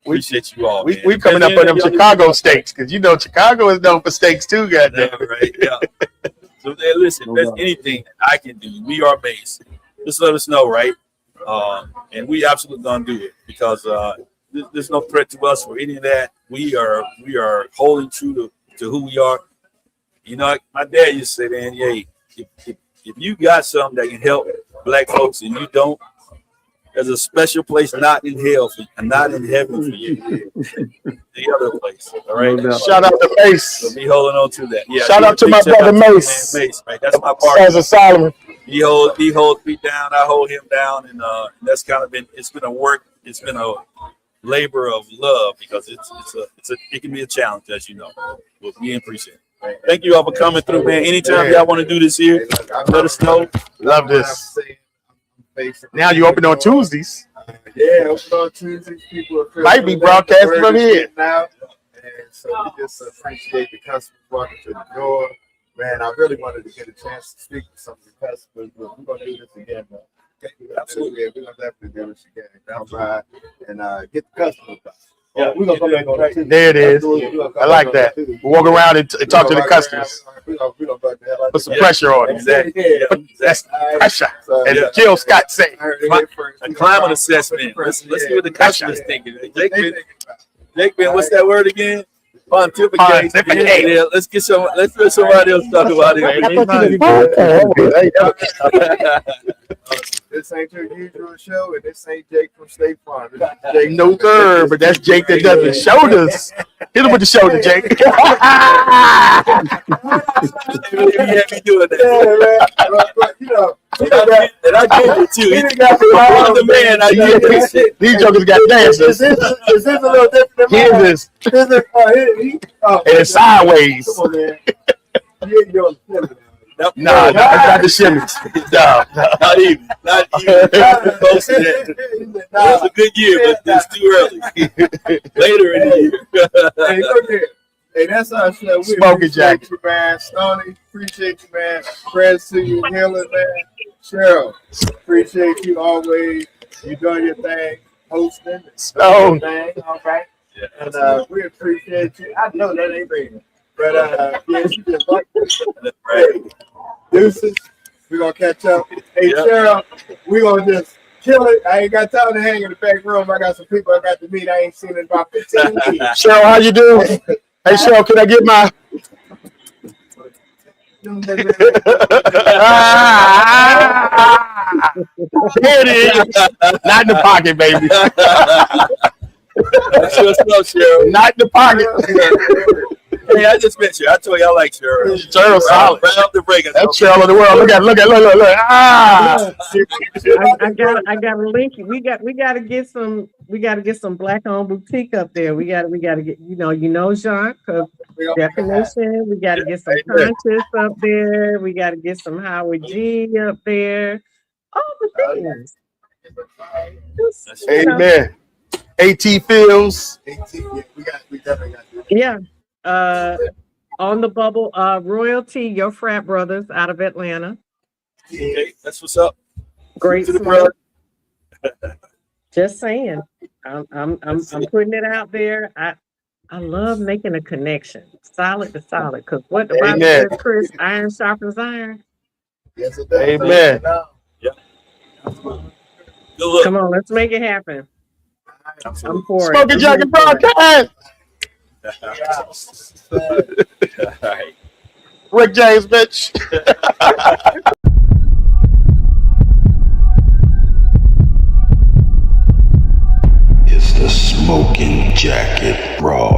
Speaker 9: Appreciate you all.
Speaker 8: We coming up on them Chicago steaks because Chicago is known for steaks too, goddamn.
Speaker 9: Right? Yeah. So listen, if there's anything that I can do, we are based. Just let us know, right? And we absolutely gonna do it because there's no threat to us for any of that. We are holding true to who we are. My dad used to say, man, hey, if you got something that can help black folks and you don't, there's a special place not in hell and not in heaven for you. The other place. All right.
Speaker 8: Shout out to Mace.
Speaker 9: So be holding on to that. Yeah.
Speaker 8: Shout out to my brother Mace.
Speaker 9: Mace, right? That's my partner.
Speaker 8: As a Solomon.
Speaker 9: He holds me down. I hold him down, and that's kind of been. It's been a work. It's been a labor of love because it can be a challenge, as you know. But we appreciate it. Thank you all for coming through, man. Anytime y'all want to do this here, let us know.
Speaker 8: Love this. Now you open on Tuesdays.
Speaker 10: Yeah, open on Tuesdays. People are
Speaker 8: might be broadcasting from here.
Speaker 10: Now, and so we just appreciate the customers walking to the door. Man, I really wanted to get a chance to speak to some of the customers, but we're gonna do this again, man. Absolutely, we're gonna definitely do this again. Come by and get the customers back.
Speaker 9: Yeah,
Speaker 10: we're gonna go back on that too.
Speaker 8: There it is. I like that. We walk around and talk to the customers. Put some pressure on them.
Speaker 9: Exactly.
Speaker 8: That's pressure. As Jill Scott said.
Speaker 9: A climate assessment. Let's see what the customer's thinking. Jake, man, what's that word again? Pontificate. Yeah, let's let somebody else talk about it.
Speaker 10: This ain't your usual show, and this ain't Jake from State Farm.
Speaker 8: Jake, no sir, but that's Jake that does the shoulders. Hit him with the shoulder, Jake.
Speaker 9: And I get it too. I'm the man.
Speaker 8: These jokers got dances.
Speaker 10: Is this a little different than
Speaker 8: mine? And it's sideways.
Speaker 10: Come on, man. You ain't doing it.
Speaker 8: No, not the shimmies. No,
Speaker 9: not even. Close to that. It was a good year, but it's too early. Later in the year.
Speaker 10: Hey, look here. Hey, that's our show. We appreciate you, man. Stoney, appreciate you, man. Prayers to you, healing, man. Cheryl, appreciate you always. You doing your thing, hosting.
Speaker 8: Stone.
Speaker 10: Thing, all right. Yeah, and we appreciate you. I know that ain't real. But yeah, she just like right. Deuces, we're gonna catch up. Hey, Cheryl, we're gonna just kill it. I ain't got time to hang in the back room. I got some people I got to meet. I ain't seen in about 15 years.
Speaker 8: Cheryl, how you doing? Hey, Cheryl, can I get my? There it is. Not in the pocket, baby.
Speaker 9: That's what's up, Cheryl.
Speaker 8: Not in the pocket.
Speaker 9: Hey, I just met you. I told you I like Cheryl.
Speaker 8: Cheryl solid.
Speaker 9: Right off the break.
Speaker 8: That's Cheryl of the world. Look. Ah.
Speaker 3: I got a link. We got to get some black owned boutique up there. We got to get Jean, cause definition. We got to get some conscious up there. We got to get some Howard G up there. All the things.
Speaker 7: Just, you know,
Speaker 2: Amen. AT Fields.
Speaker 10: We definitely got to.
Speaker 3: yeah. On the bubble, Royalty, your frat brothers out of Atlanta.
Speaker 9: Okay, that's what's up.
Speaker 3: Great
Speaker 2: To the
Speaker 3: smoke. Just saying. I'm putting it out there. I love making a connection, solid to solid. Because what the Bible
Speaker 2: Amen.
Speaker 3: says, Chris, iron sharpens iron.
Speaker 10: Yes, it does.
Speaker 2: Amen.
Speaker 9: Yeah. Good look.
Speaker 3: Come on, let's make it happen. I'm for
Speaker 2: Smoking
Speaker 3: it.
Speaker 2: Jacket Broadcast.
Speaker 9: All right.
Speaker 2: Rick James, bitch.
Speaker 11: It's the Smoking Jacket Broadcast.